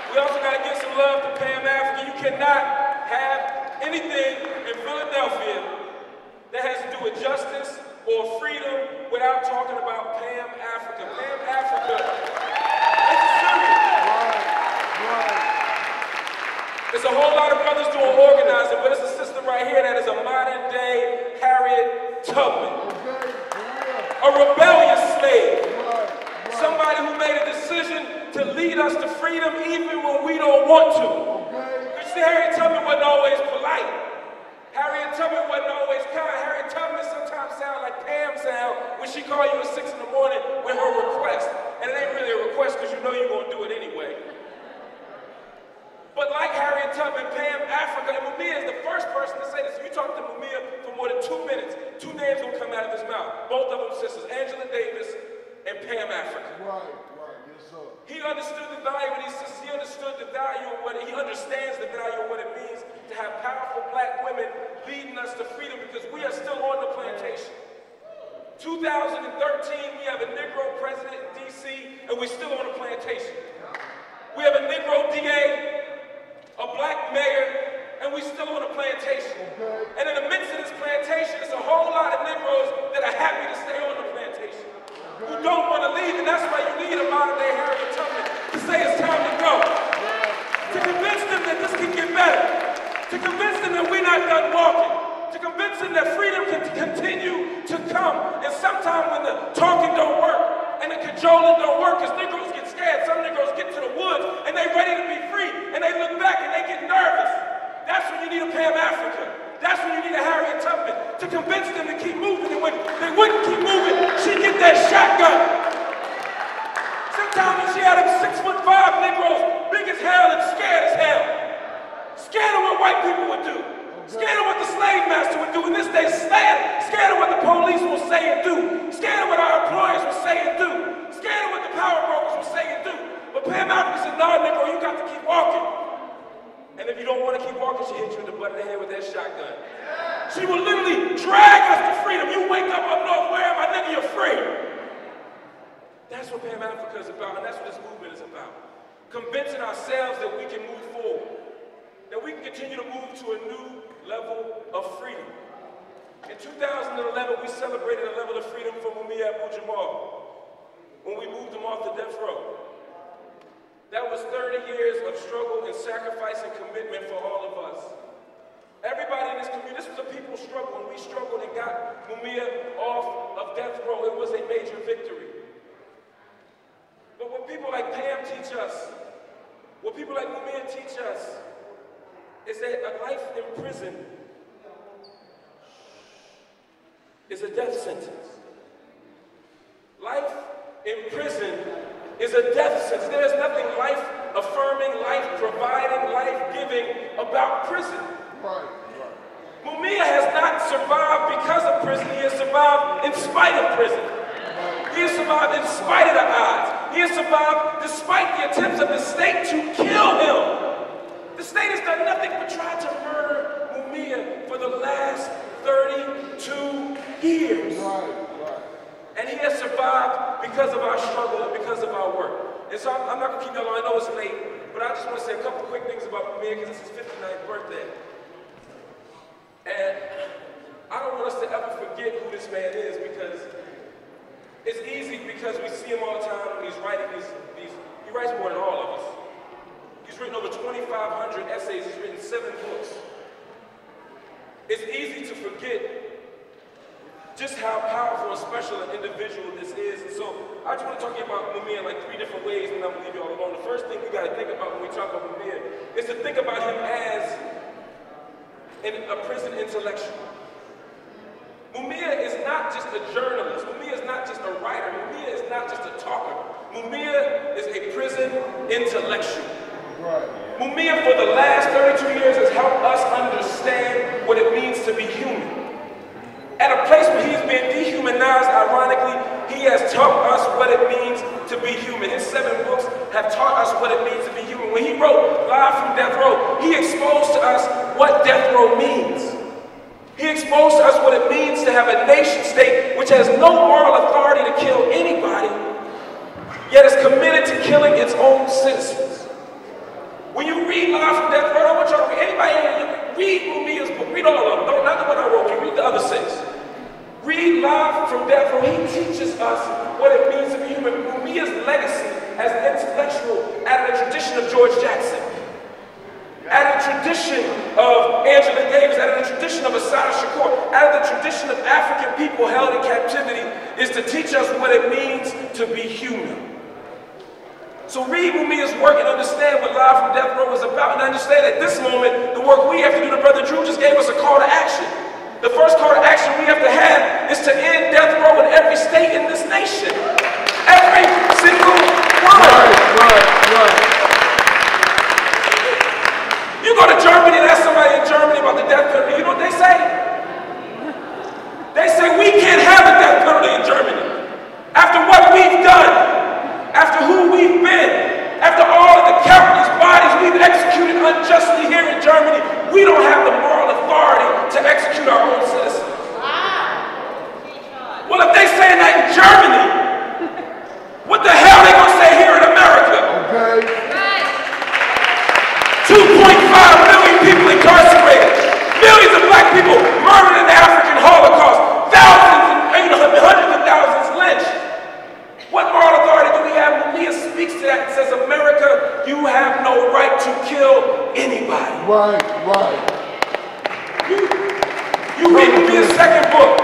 We also got to give some love to Pam Africa. You cannot have anything in Philadelphia that has to do with justice or freedom without talking about Pam Africa. Pam Africa, this is serious. There's a whole lot of brothers doing organizing, but it's a sister right here that is a modern day Harriet Tubman. A rebellious slave. Somebody who made a decision to lead us to freedom even when we don't want to. You see, Harriet Tubman wasn't always polite. Harriet Tubman wasn't always kind. Harriet Tubman sometimes sound like Pam sound when she call you at 6 in the morning with her request. And it ain't really a request because you know you're going to do it anyway. But like Harriet Tubman, Pam Africa, and Mumia is the first person to say this. If you talk to Mumia for more than 2 minutes, 2 names will come out of his mouth. Both of them sisters, Angela Davis and Pam Africa. Right, yes sir. He understood the value of these sisters. He understood the value of what he understands the value of what it means to have powerful black women leading us to freedom because we are still on the plantation. 2013, we have a Negro president in DC and we're still on the plantation. We have a Negro DA, a black mayor, and we still on a plantation. And in the midst of this plantation, there's a whole lot of Negroes that are happy to stay on the plantation, who don't want to leave, and that's why you need a modern day Harriet Tubman to say it's time to go. To convince them that this can get better. To convince them that we're not done walking. To convince them that freedom can continue to come. And sometimes when the talking don't work, and the cajoling don't work, because Negroes get scared, some Negroes get to the woods, and they ready to be free, and they look back and they get nervous. That's when you need a Pam Africa. That's when you need a Harriet Tubman to convince them to keep moving. And when they wouldn't keep moving, she'd get that shotgun. Sometimes when she had them 6'5" Negroes, big as hell and scared as hell. Scared of what white people would do. Scared of what the slave master would do. In this day, scared of what the police will say and do. Scared of what our employers will say and do. Scared of what the power brokers will say and do. But Pam Africa said, no, Negro, you got to keep walking. And if you don't want to keep walking, she hit you in the butt of the head with that shotgun. She will literally drag us to freedom. You wake up north, where am I, nigga? You're free. That's what Pam Africa is about, and that's what this movement is about. Convincing ourselves that we can move forward. That we can continue to move to a new level of freedom. In 2011, we celebrated a level of freedom for Mumia Abu-Jamal when we moved him off the death row. That was 30 years of struggle and sacrifice and commitment for all of us. Everybody in this community, this was a people's struggle. When we struggled and got Mumia off of death row, it was a major victory. But what people like Pam teach us, what people like Mumia teach us, is that a life in prison is a death sentence. Life in prison is a death sentence. There is nothing life-affirming, life-providing, life-giving about prison. Mumia has not survived because of prison. He has survived in spite of prison. He has survived in spite of the odds. He has survived despite the attempts of the state to kill him. The state has done nothing but try to murder Mumia for the last 32 years. And he has survived because of our struggle and because of our work. And so I'm not going to keep that long. I know it's late, but I just want to say a couple quick things about Mumia because it's his 59th birthday. And I don't want us to ever forget who this man It's easy because we see him all the time when he's writing he writes more than all of us. He's written over 2,500 essays, he's written 7 books. It's easy to forget just how powerful and special an individual this is. And so I just want to talk to you about Mumia in like 3 different ways, and I'm going to leave you all alone. The first thing we got to think about when we talk about Mumia is to think about him as a prison intellectual. Mumia is not just a journalist. Mumia is not just a writer. Mumia is not just a talker. Mumia is a prison intellectual. Right. Mumia for the last 32 years has helped us understand what it means to be human. At a place where he's been dehumanized, ironically, he has taught us what it means to be human. His 7 books have taught us what it means to be human. When he wrote Live from Death Row, he exposed to us what death row means. He exposed to us what it means to have a nation state which has no moral authority to kill anybody, yet is committed to killing its own citizens. When you read Live from Death Row, I want y'all to read, anybody here, read Mumia's book, read all of them, not the one I wrote, you read the other 6. Read Live from Death Row, he teaches us what it means to be human. Mumia's legacy as an intellectual out of the tradition of George Jackson, out of the tradition of Angela Davis, out of the tradition of Assata Shakur, out of the tradition of African people held in captivity, is to teach us what it means to be human. So read Mumia's work and understand what Live from Death Row is about, and understand at this moment, the work we have to do, the Brother Drew just gave us a call to action. The first call to action we have to have is to end death row in every state in this nation. Every single one. Right. You go to Germany and ask somebody in Germany about the death penalty, you know what they say? They say we can't have the death penalty in Germany. After what we've done, after who we've been, after all of the countless bodies we've executed unjustly here in Germany, we don't have the moral authority to execute our own citizens. Well, if they say that in Germany, what the hell are they going to say here in America? Okay. 2.5 million people incarcerated, millions of black people murdered in the African Holocaust, thousands and hundreds of thousands lynched. What moral authority do we have? Mumia speaks to that and says, America, you have no right to kill anybody. Right. You read Mumia's 2nd book.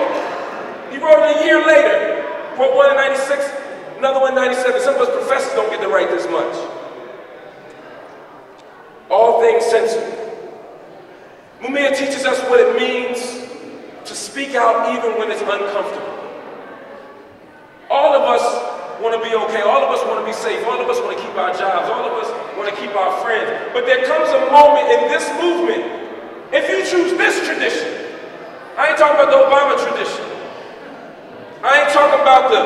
He wrote it a year later. Wrote one in 96, another one in 97. Some of us professors don't get to write this much. All things censored. Mumia teaches us what it means to speak out even when it's uncomfortable. All of us want to be okay. All of us want to be safe. All of us want to keep our jobs. All of us want to keep our friends. But there comes a moment in this movement, if you choose this tradition, I ain't talking about the Obama tradition. I ain't talking about the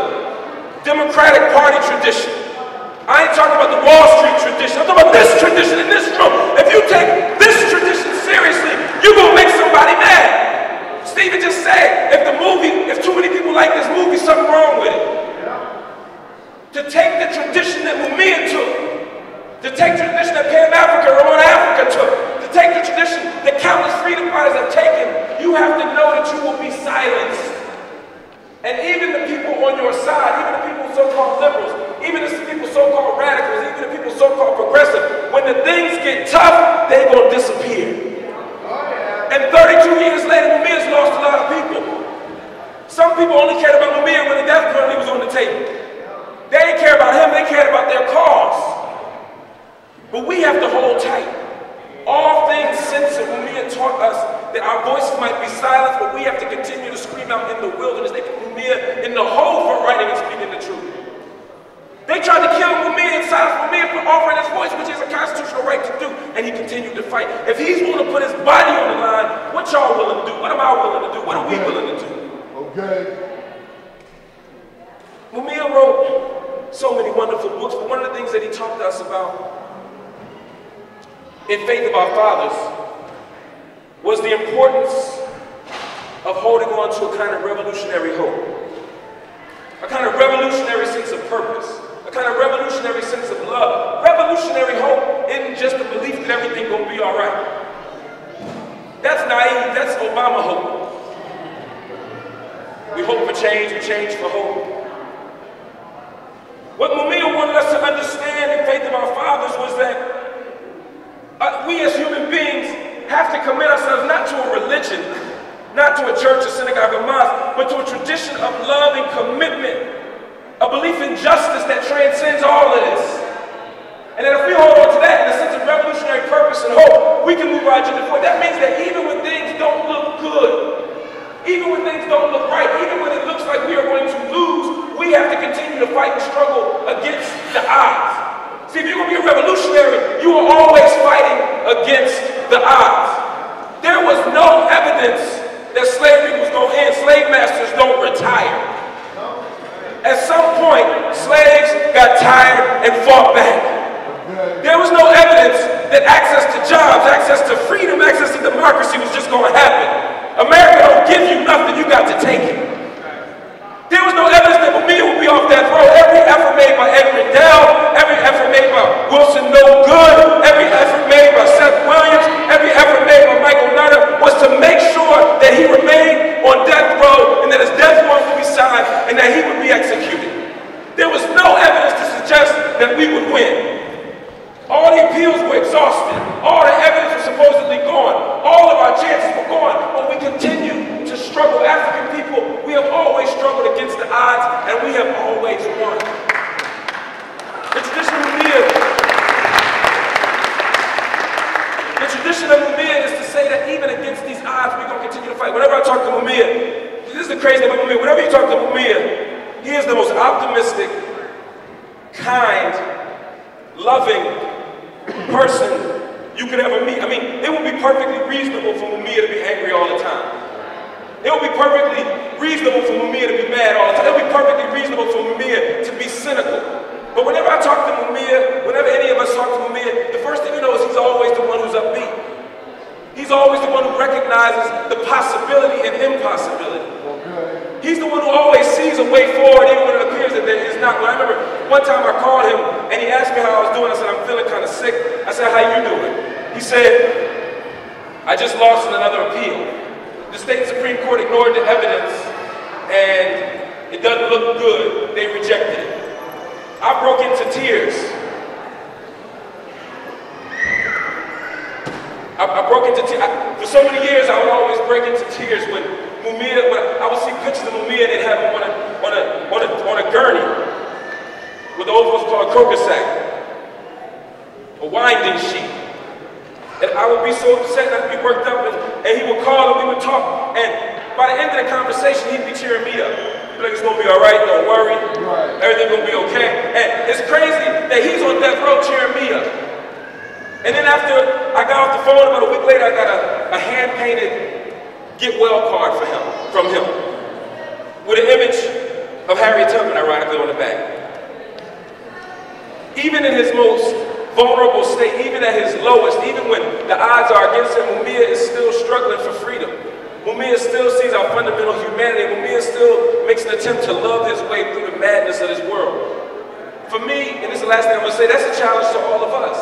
Democratic Party tradition. I ain't talking about the Wall Street tradition. I'm talking about this tradition in this room. If you take this tradition seriously, you're going to make somebody mad. Stephen just said, if too many people like this movie, something wrong with it. To take the tradition that Mumia took, to take the tradition that Pam Africa or Lamont Africa took, to take the tradition that countless freedom fighters have taken, you have to know that you will be silenced. And even the people on your side, even the people so-called liberals, even the people so-called radicals, even the people so-called progressive, when the things get tough, they're going to disappear. And 32 years later, Mumia's lost a lot of people. Some people only cared about Mumia when the death penalty was on the table. They didn't care about him, they cared about their cause. But we have to hold tight. All things censored, Mumia taught us that our voices might be silenced, but we have to continue to scream out in the wilderness. They put Mumia in the hole for writing and speaking the truth. They tried to kill Mumia and silence Mumia for offering his voice, which is a constitutional right to do, and he continued to fight. If he's willing to put his body on the line, what y'all willing to do? What am I willing to do? What are we willing to do? Okay. Mumia wrote so many wonderful books, but one of the things that he talked to us about in Faith of Our Fathers was the importance of holding on to a kind of revolutionary hope, a kind of revolutionary sense of purpose, a kind of revolutionary sense of love. Revolutionary hope isn't just the belief that everything's gonna be all right. That's naive, that's Obama hope. We hope for change, we change for hope. What Mumia wanted us to understand in Faith of Our Fathers was that we as human beings have to commit ourselves not to a religion, not to a church, a synagogue, a mosque, but to a tradition of love and commitment, a belief in justice that transcends all of this. And that if we hold on to that in a sense of revolutionary purpose and hope, we can move our agenda forward. That means that even when things don't look good, even when things don't look right, even when it looks like we are going to lose, we have to continue to fight and struggle against the odds. See, if you're going to be a revolutionary, you are always fighting against the odds. There was no evidence that slavery was going to end. Slave masters don't retire. At some point, slaves got tired and fought back. There was no evidence that access to jobs, access to freedom, access to democracy was just going to happen. America don't give you nothing, you got to take it. There was no evidence that Mumia would be off that road. Every effort made by Edwin Dell, every effort made by Wilson No Good, every effort made by Seth Williams, every effort made by Michael Nutter was to make sure that he remained on death row and that his death warrant would be signed and that he would be executed. There was no evidence to suggest that we would win. All the appeals were exhausted. All the evidence was supposedly gone. All of our chances were gone. But we continue to struggle. African people, we have always struggled against the odds, and we have always won. The tradition of Mumia is to say that even against these odds, we're going to continue to fight. Whenever I talk to Mumia, this is the crazy thing about Mumia. Whenever you talk to Mumia, he is the most optimistic, kind, loving person you could ever meet. I mean, it would be perfectly reasonable for Mumia to be angry all the time. It would be perfectly reasonable for Mumia to be mad all the time. It would be perfectly reasonable for Mumia to be cynical. But whenever I talk to Mumia, whenever any of us talk to Mumia, the first thing you know is he's always the one who's upbeat. He's always the one who recognizes the possibility and impossibility. He's the one who always sees a way forward even when it appears that there is not. When I remember one time I called him and he asked me how I was doing. I said, I'm feeling kind of sick. I said, how you doing? He said, I just lost in another appeal. The state Supreme Court ignored the evidence and it doesn't look good. They rejected it. I broke into tears. I broke into tears. For so many years, I would always break into tears when Mumia, when I would see pictures of Mumia and they'd have him on a gurney with the old folks called a crocus sack, a winding sheet. And I would be so upset and I'd be worked up and he would call and we would talk. And by the end of the conversation, he'd be cheering me up. He'd be like, it's gonna be all right, don't worry. Everything's gonna be okay. And it's crazy that he's on death row cheering me up. And then after I got off the phone, about a week later, I got a hand-painted get well card from him with an image of Harriet Tubman, ironically, on the back. Even in his most vulnerable state, even at his lowest, even when the odds are against him, Mumia is still struggling for freedom. Mumia still sees our fundamental humanity. Mumia still makes an attempt to love his way through the madness of this world. For me, and this is the last thing I'm going to say, that's a challenge to all of us.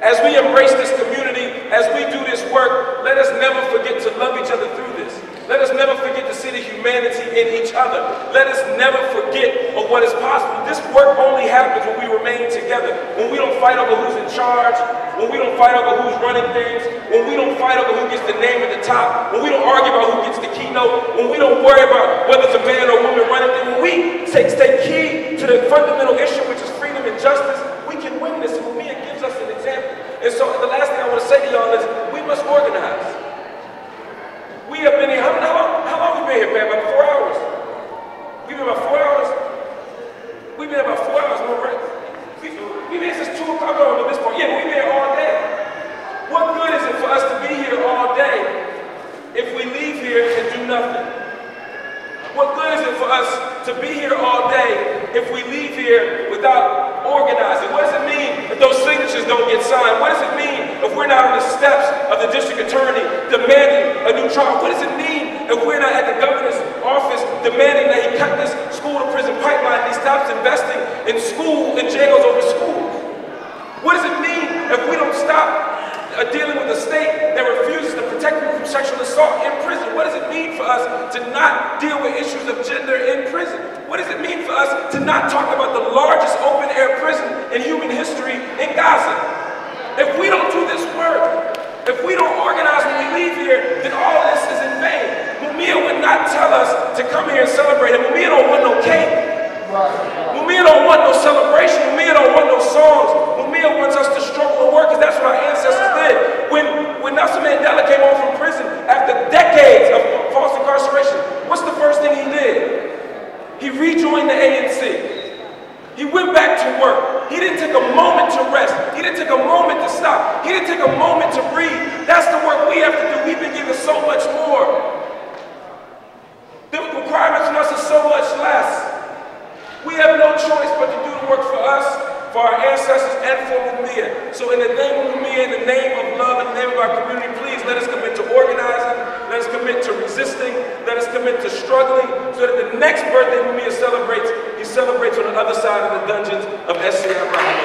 As we embrace this community, as we do this work, let us never forget to love each other through this. Let us never forget to see the humanity in each other. Let us never forget of what is possible. This work only happens when we remain together, when we don't fight over who's in charge, when we don't fight over who's running things, when we don't fight over who gets the name at the top, when we don't argue about who gets the keynote, when we don't worry about whether it's a man or woman running things, when we stay key to the fundamental issue, which is freedom and justice, we can win this. Mumia gives us an example. And so the last thing I want to say to y'all is we must organize. We have been here, how long have we been here, man? About 4 hours? We've been about 4 hours? We've been about 4 hours, no right? We've been here since 2 o'clock at this point. Yeah, we've been here all day. What good is it for us to be here all day if we leave here and do nothing? What good is it for us to be here all day if we leave here without organizing? What does it mean if those signatures don't get signed? What does it mean if we're not on the steps of the district attorney demanding a new trial? What does it mean if we're not at the governor's office demanding that he cut this school-to-prison pipeline and he stops investing in school and jails over schools? What does it mean if we don't stop dealing with a state that refuses to protect people from sexual assault in prison? What does it mean for us to not deal with issues of gender in prison? What does it mean for us to not talking about the largest open-air prison in human history in Gaza. If we don't do this work, if we don't organize when we leave here, then all this is in vain. Mumia would not tell us to come here and celebrate. And Mumia don't want no cake. Mumia don't want no celebration. Mumia don't want no songs. Mumia wants us to struggle and work, because that's what our ancestors did. When Nelson Mandela came home from prison after decades of false incarceration, what's the first thing he did? He rejoined the ANC. He went back to work. He didn't take a moment to rest. He didn't take a moment to stop. He didn't take a moment to breathe. That's the work we have to do. We've been given so much more. The requirements from us are so much less. We have no choice but to do the work for us, for our ancestors, and for Mumia. So in the name of Mumia, in the name of love, in the name of our community, please let us commit to organizing, let us commit to resisting, let us commit to struggling, so that the next birthday Mumia celebrates, he celebrates on the other side of the dungeons of SCI Rahman.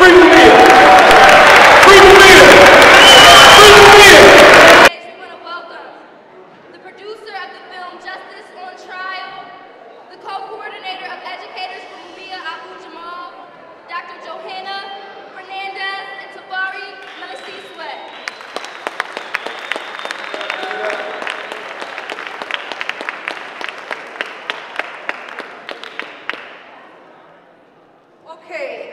Free Mumia! Free Mumia! Free Mumia! We want to welcome the producer of the film Justice on Trial, the co-coordinator of educators for Mumia Abu-Jamal, Dr. Johanna Fernandez, and Tabari Melisiswe. Okay,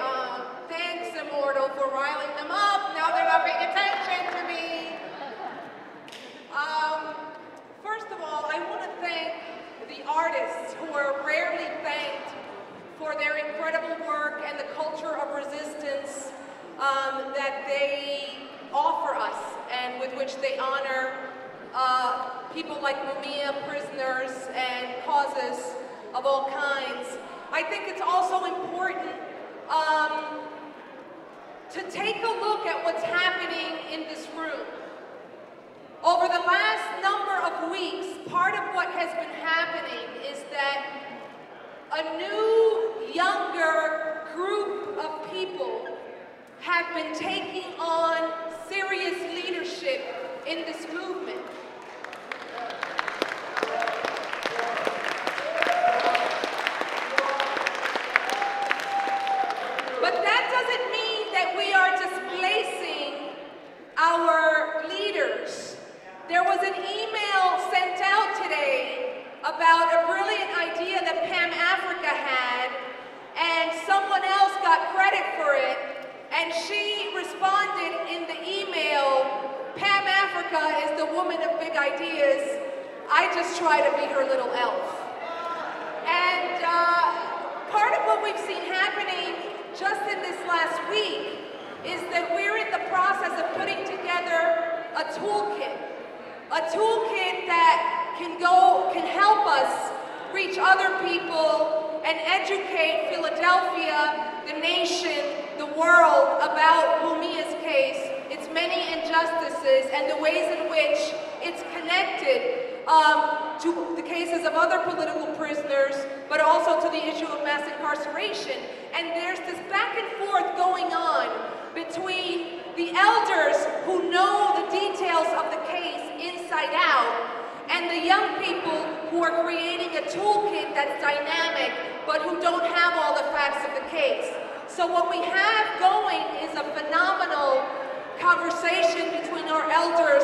thanks Immortal for riling them up. Now they're not paying attention to me. First of all, I want to thank the artists who are rarely thanked for their incredible work and the culture of resistance that they offer us, and with which they honor people like Mumia, prisoners, and causes of all kinds. I think it's also important to take a look at what's happening in this room. Over the last number of weeks, part of what has been happening is that a new, younger group of people have been taking on serious leadership in this movement. But that doesn't mean that we are displacing our leaders. There was an email sent out today about a brilliant idea that Pam Africa had, and someone else got credit for it, and she responded in the email, Pam Africa is the woman of big ideas, I just try to be her little elf. And part of what we've seen happening just in this last week is that we're in the process of putting together a toolkit that can help us reach other people and educate Philadelphia, the nation, the world about Mumia's case, its many injustices, and the ways in which it's connected to the cases of other political prisoners, but also to the issue of mass incarceration. And there's this back and forth going on between the elders who know the details of the case inside out, and the young people who are creating a toolkit that's dynamic, but who don't have all the facts of the case. So what we have going is a phenomenal conversation between our elders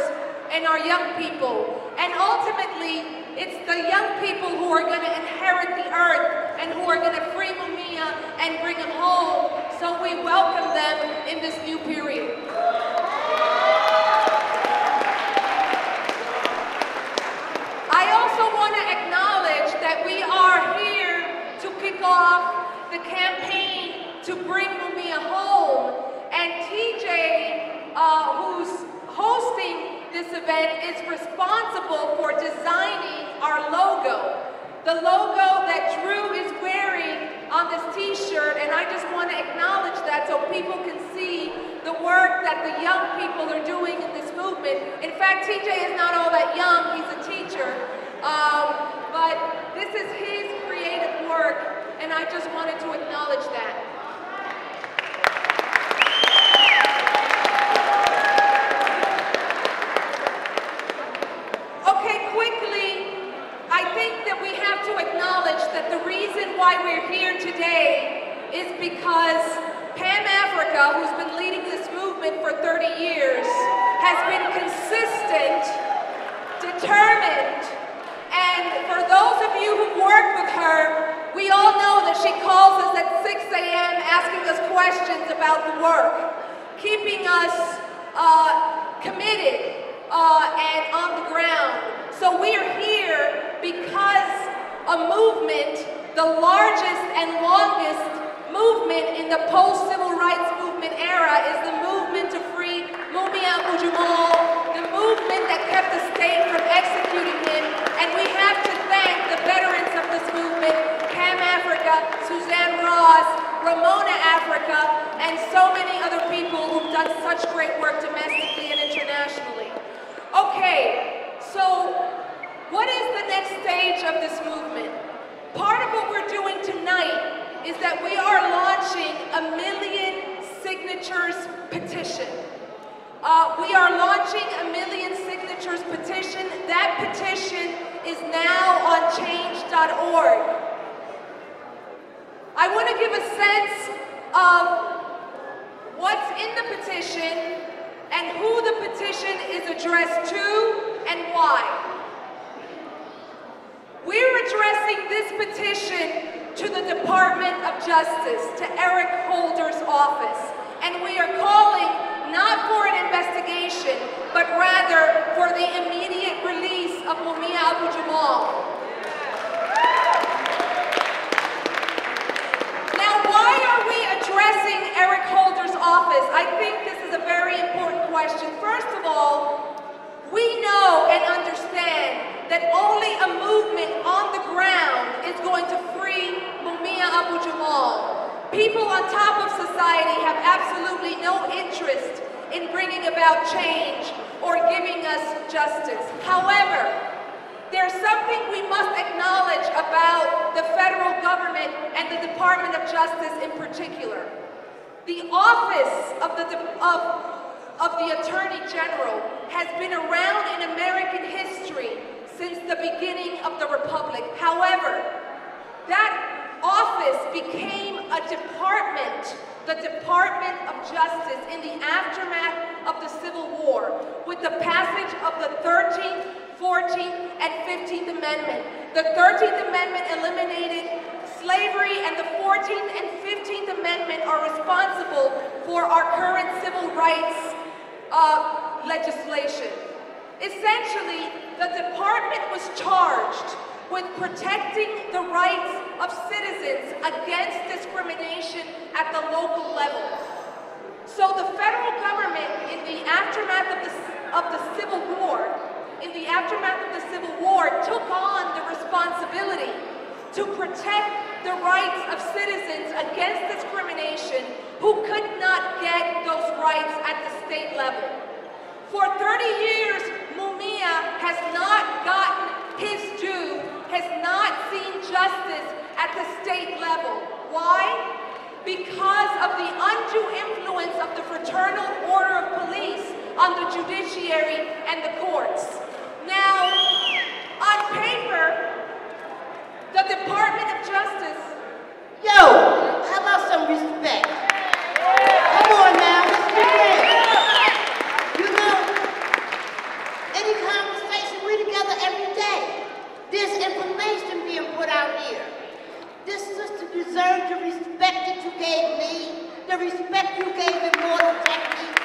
and our young people. And ultimately, it's the young people who are going to inherit the earth and who are going to free Mumia and bring him home. So we welcome them in this new period. I also want to acknowledge that we are here to kick off the campaign to bring Mumia home. And TJ, who's hosting this event, is responsible for designing our logo. The logo that Drew is wearing on this t-shirt, and I just want to acknowledge that so people can see the work that the young people are doing in this movement. In fact, TJ is not all that young, he's a teacher, but this is his creative work, and I just wanted to acknowledge that. Okay, quickly, I think that we have to acknowledge that the reason why we're here today is because Pam Africa, who's been leading this movement for 30 years, has been consistent, determined, and for those of you who've worked with her, we all know that she calls us at 6 a.m. asking us questions about the work, keeping us committed and on the ground. So we are here because a movement, the largest and longest movement in the post-civil rights movement era, is the movement to free Mumia Abu-Jamal, the movement that kept the state from executing him. And we have to thank the veterans of this movement, Pam Africa, Suzanne Ross, Ramona Africa, and so many other people who've done such great work domestically and internationally. Okay, so what is the next stage of this movement? Part of what we're doing tonight is that we are launching a 1 million signatures petition. We are launching a 1 million signatures petition. That petition is now on change.org. I want to give a sense of what's in the petition and who the petition is addressed to and why. We're addressing this petition to the Department of Justice, to Eric Holder's office, and we are calling not for an investigation, but rather for the immediate release of Mumia Abu-Jamal. Now, why are we addressing Eric Holder's office? I think this is a very important question. First of all, we know and understand that only a movement on the ground is going to free Mumia Abu-Jamal. People on top of society have absolutely no interest in bringing about change or giving us justice. However, there's something we must acknowledge about the federal government and the Department of Justice in particular. The office of the Attorney General has been around in American history since the beginning of the Republic. However, that office became a department, the Department of Justice, in the aftermath of the Civil War, with the passage of the 13th, 14th, and 15th Amendment. The 13th Amendment eliminated slavery, and the 14th and 15th Amendment are responsible for our current civil rights legislation. Essentially, the department was charged with protecting the rights of citizens against discrimination at the local level. So the federal government, in the aftermath of the Civil War, took on the responsibility to protect the rights of citizens against discrimination who could not get those rights at the state level. For 30 years, Mumia has not gotten his due, has not seen justice at the state level. Why? Because of the undue influence of the Fraternal Order of Police on the judiciary and the courts. Now, on paper, the Department of Justice... Yo, how about some respect? Come on now, let's begin. You know, any conversation, we together every day. There's information being put out here. This sister deserves the respect that you gave me, the respect you gave Immortal technique.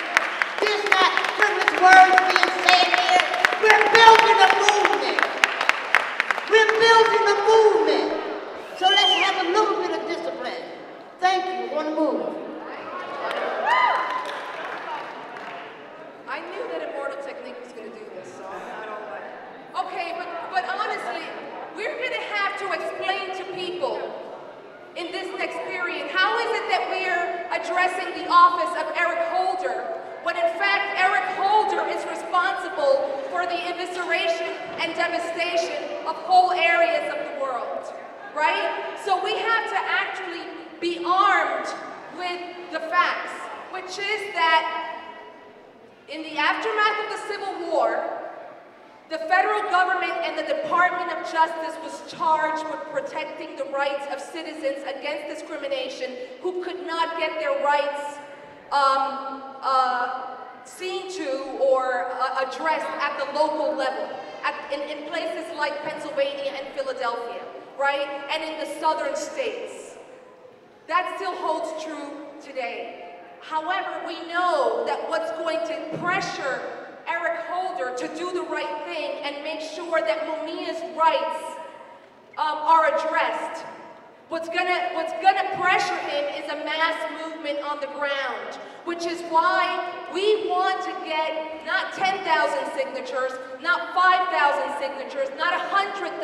There's not frivolous words being said here. We're building a movement. We're building a movement. So let's have a little bit of discipline. Thank you. On the move. I knew that Immortal technique was going to do this, so I don't like it. Okay, but honestly, we're going to have to explain to people in this next period, how is it that we're addressing the office of Eric Holder, when in fact Eric Holder is responsible for the evisceration and devastation of whole areas of the world, right? So we have to actually be armed with the facts, which is that in the aftermath of the Civil War, The federal government and the Department of Justice was charged with protecting the rights of citizens against discrimination who could not get their rights seen to or addressed at the local level, in places like Pennsylvania and Philadelphia, right? And in the southern states. That still holds true today. However, we know that what's going to pressure Eric Holder to do the right thing and make sure that Mumia's rights are addressed. What's gonna pressure him is a mass movement on the ground, which is why we want to get not 10,000 signatures, not 5,000 signatures, not 100,000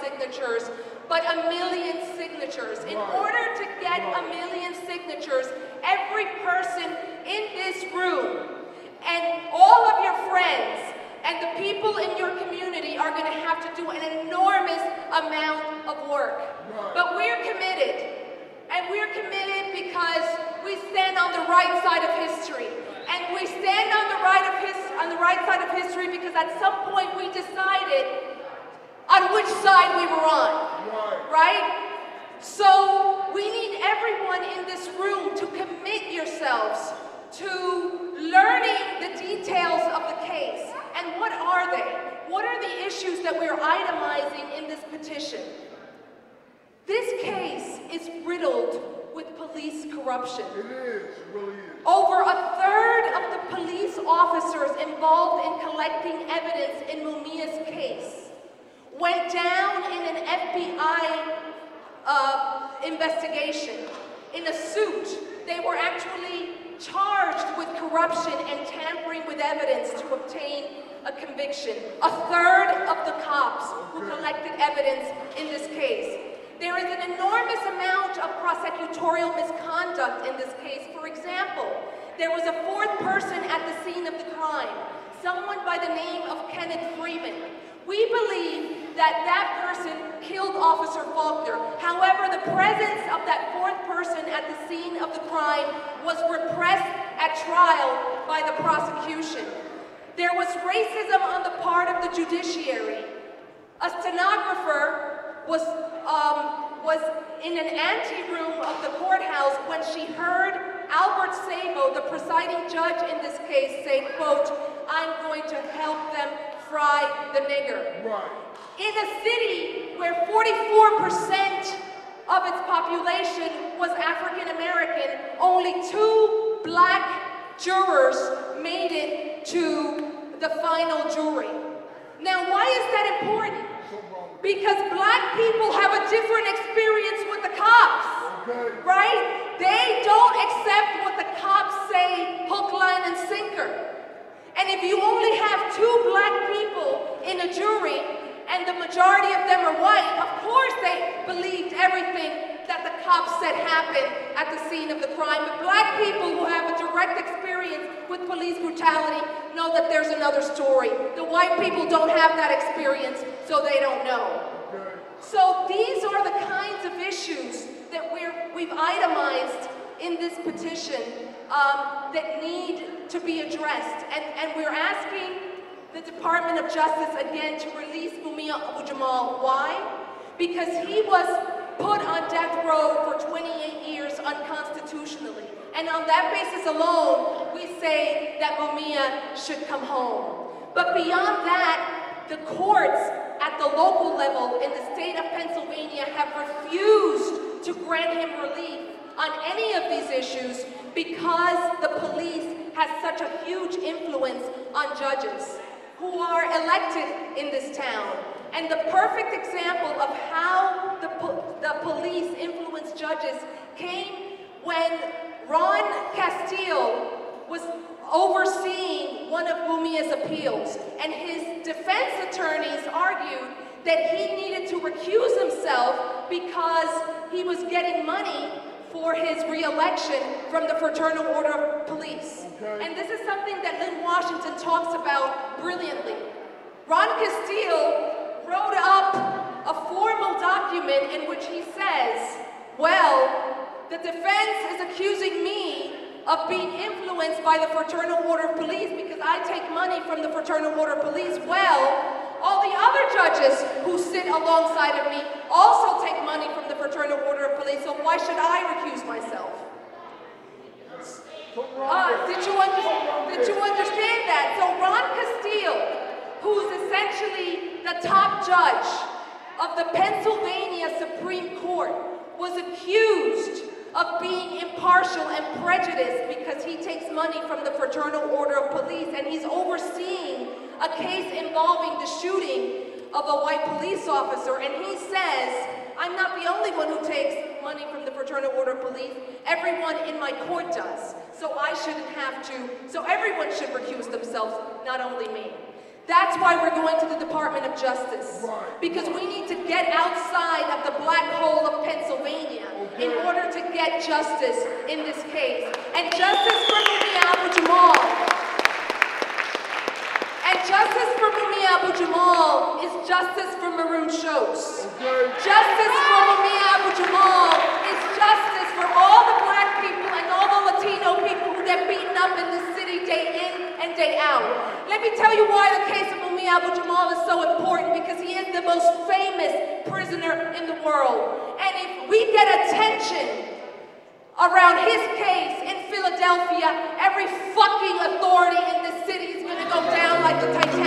signatures, but 1 million signatures. In order to get 1 million signatures, every person in this room and all of your friends and the people in your community are going to have to do an enormous amount of work. But we're committed. And we're committed because we stand on the right side of history. And we stand on the right side of history because at some point we decided on which side we were on. Right? So we need everyone in this room to commit yourselves to learning the details of the case. And what are they? What are the issues that we're itemizing in this petition? This case is riddled with police corruption. It is, it really is. Over a third of the police officers involved in collecting evidence in Mumia's case went down in an FBI investigation. In a suit, they were actually charged with corruption and tampering with evidence to obtain a conviction. A third of the cops who collected evidence in this case. There is an enormous amount of prosecutorial misconduct in this case. For example, there was a fourth person at the scene of the crime, someone by the name of Kenneth Freeman. We believe that that person killed Officer Faulkner. However, the presence of that fourth person at the scene of the crime was repressed at trial by the prosecution. There was racism on the part of the judiciary. A stenographer was in an anteroom of the courthouse when she heard Albert Sabo, the presiding judge in this case, say, quote, "I'm going to help them fry the nigger." Right. In a city where 44% of its population was African American, only 2 black jurors made it to the final jury. Now, why is that important? Because black people have a different experience with the cops, right? They don't accept what the cops say, hook, line, and sinker. And if you only have 2 black people in a jury, and the majority of them are white, of course they believed everything that the cops said happened at the scene of the crime. But black people who have a direct experience with police brutality know that there's another story. The white people don't have that experience, so they don't know. So these are the kinds of issues that we've itemized in this petition that need to be addressed. And we're asking the Department of Justice again to release Mumia Abu-Jamal. Why? Because he was put on death row for 28 years unconstitutionally. And on that basis alone, we say that Mumia should come home. But beyond that, the courts at the local level in the state of Pennsylvania have refused to grant him relief on any of these issues because the police has such a huge influence on judges who are elected in this town. And the perfect example of how the police influence judges came when Ron Castile was overseeing one of Mumia's appeals, and his defense attorneys argued that he needed to recuse himself because he was getting money for his re-election from the Fraternal Order of Police. And this is something that Lynn Washington talks about brilliantly. Ron Castile wrote up a formal document in which he says, well, the defense is accusing me of being influenced by the Fraternal Order of Police because I take money from the Fraternal Order of Police. Well, All the other judges who sit alongside of me also take money from the Fraternal Order of Police, so why should I recuse myself? Did you understand that? So Ron Castile, who's essentially the top judge of the Pennsylvania Supreme Court, was accused of being impartial and prejudiced because he takes money from the Fraternal Order of Police, and he's overseeing a case involving the shooting of a white police officer, and he says, I'm not the only one who takes money from the Fraternal Order of Police. Everyone in my court does. So I shouldn't have to. So everyone should recuse themselves, not only me. That's why we're going to the Department of Justice. Because we need to get outside of the black hole of Pennsylvania in order to get justice in this case. And justice for Mumia Abu-Jamal. And justice for Mumia Abu-Jamal is justice for Maroon Shows. Justice for Mumia Abu-Jamal is justice for all the black people and all the Latino people who get beaten up in this city day in and day out. Let me tell you why the case of Mumia Abu-Jamal is so important, because he is the most famous prisoner in the world. And if we get attention around his case in Philadelphia, every fucking authority in this city is going to go down like the Titanic.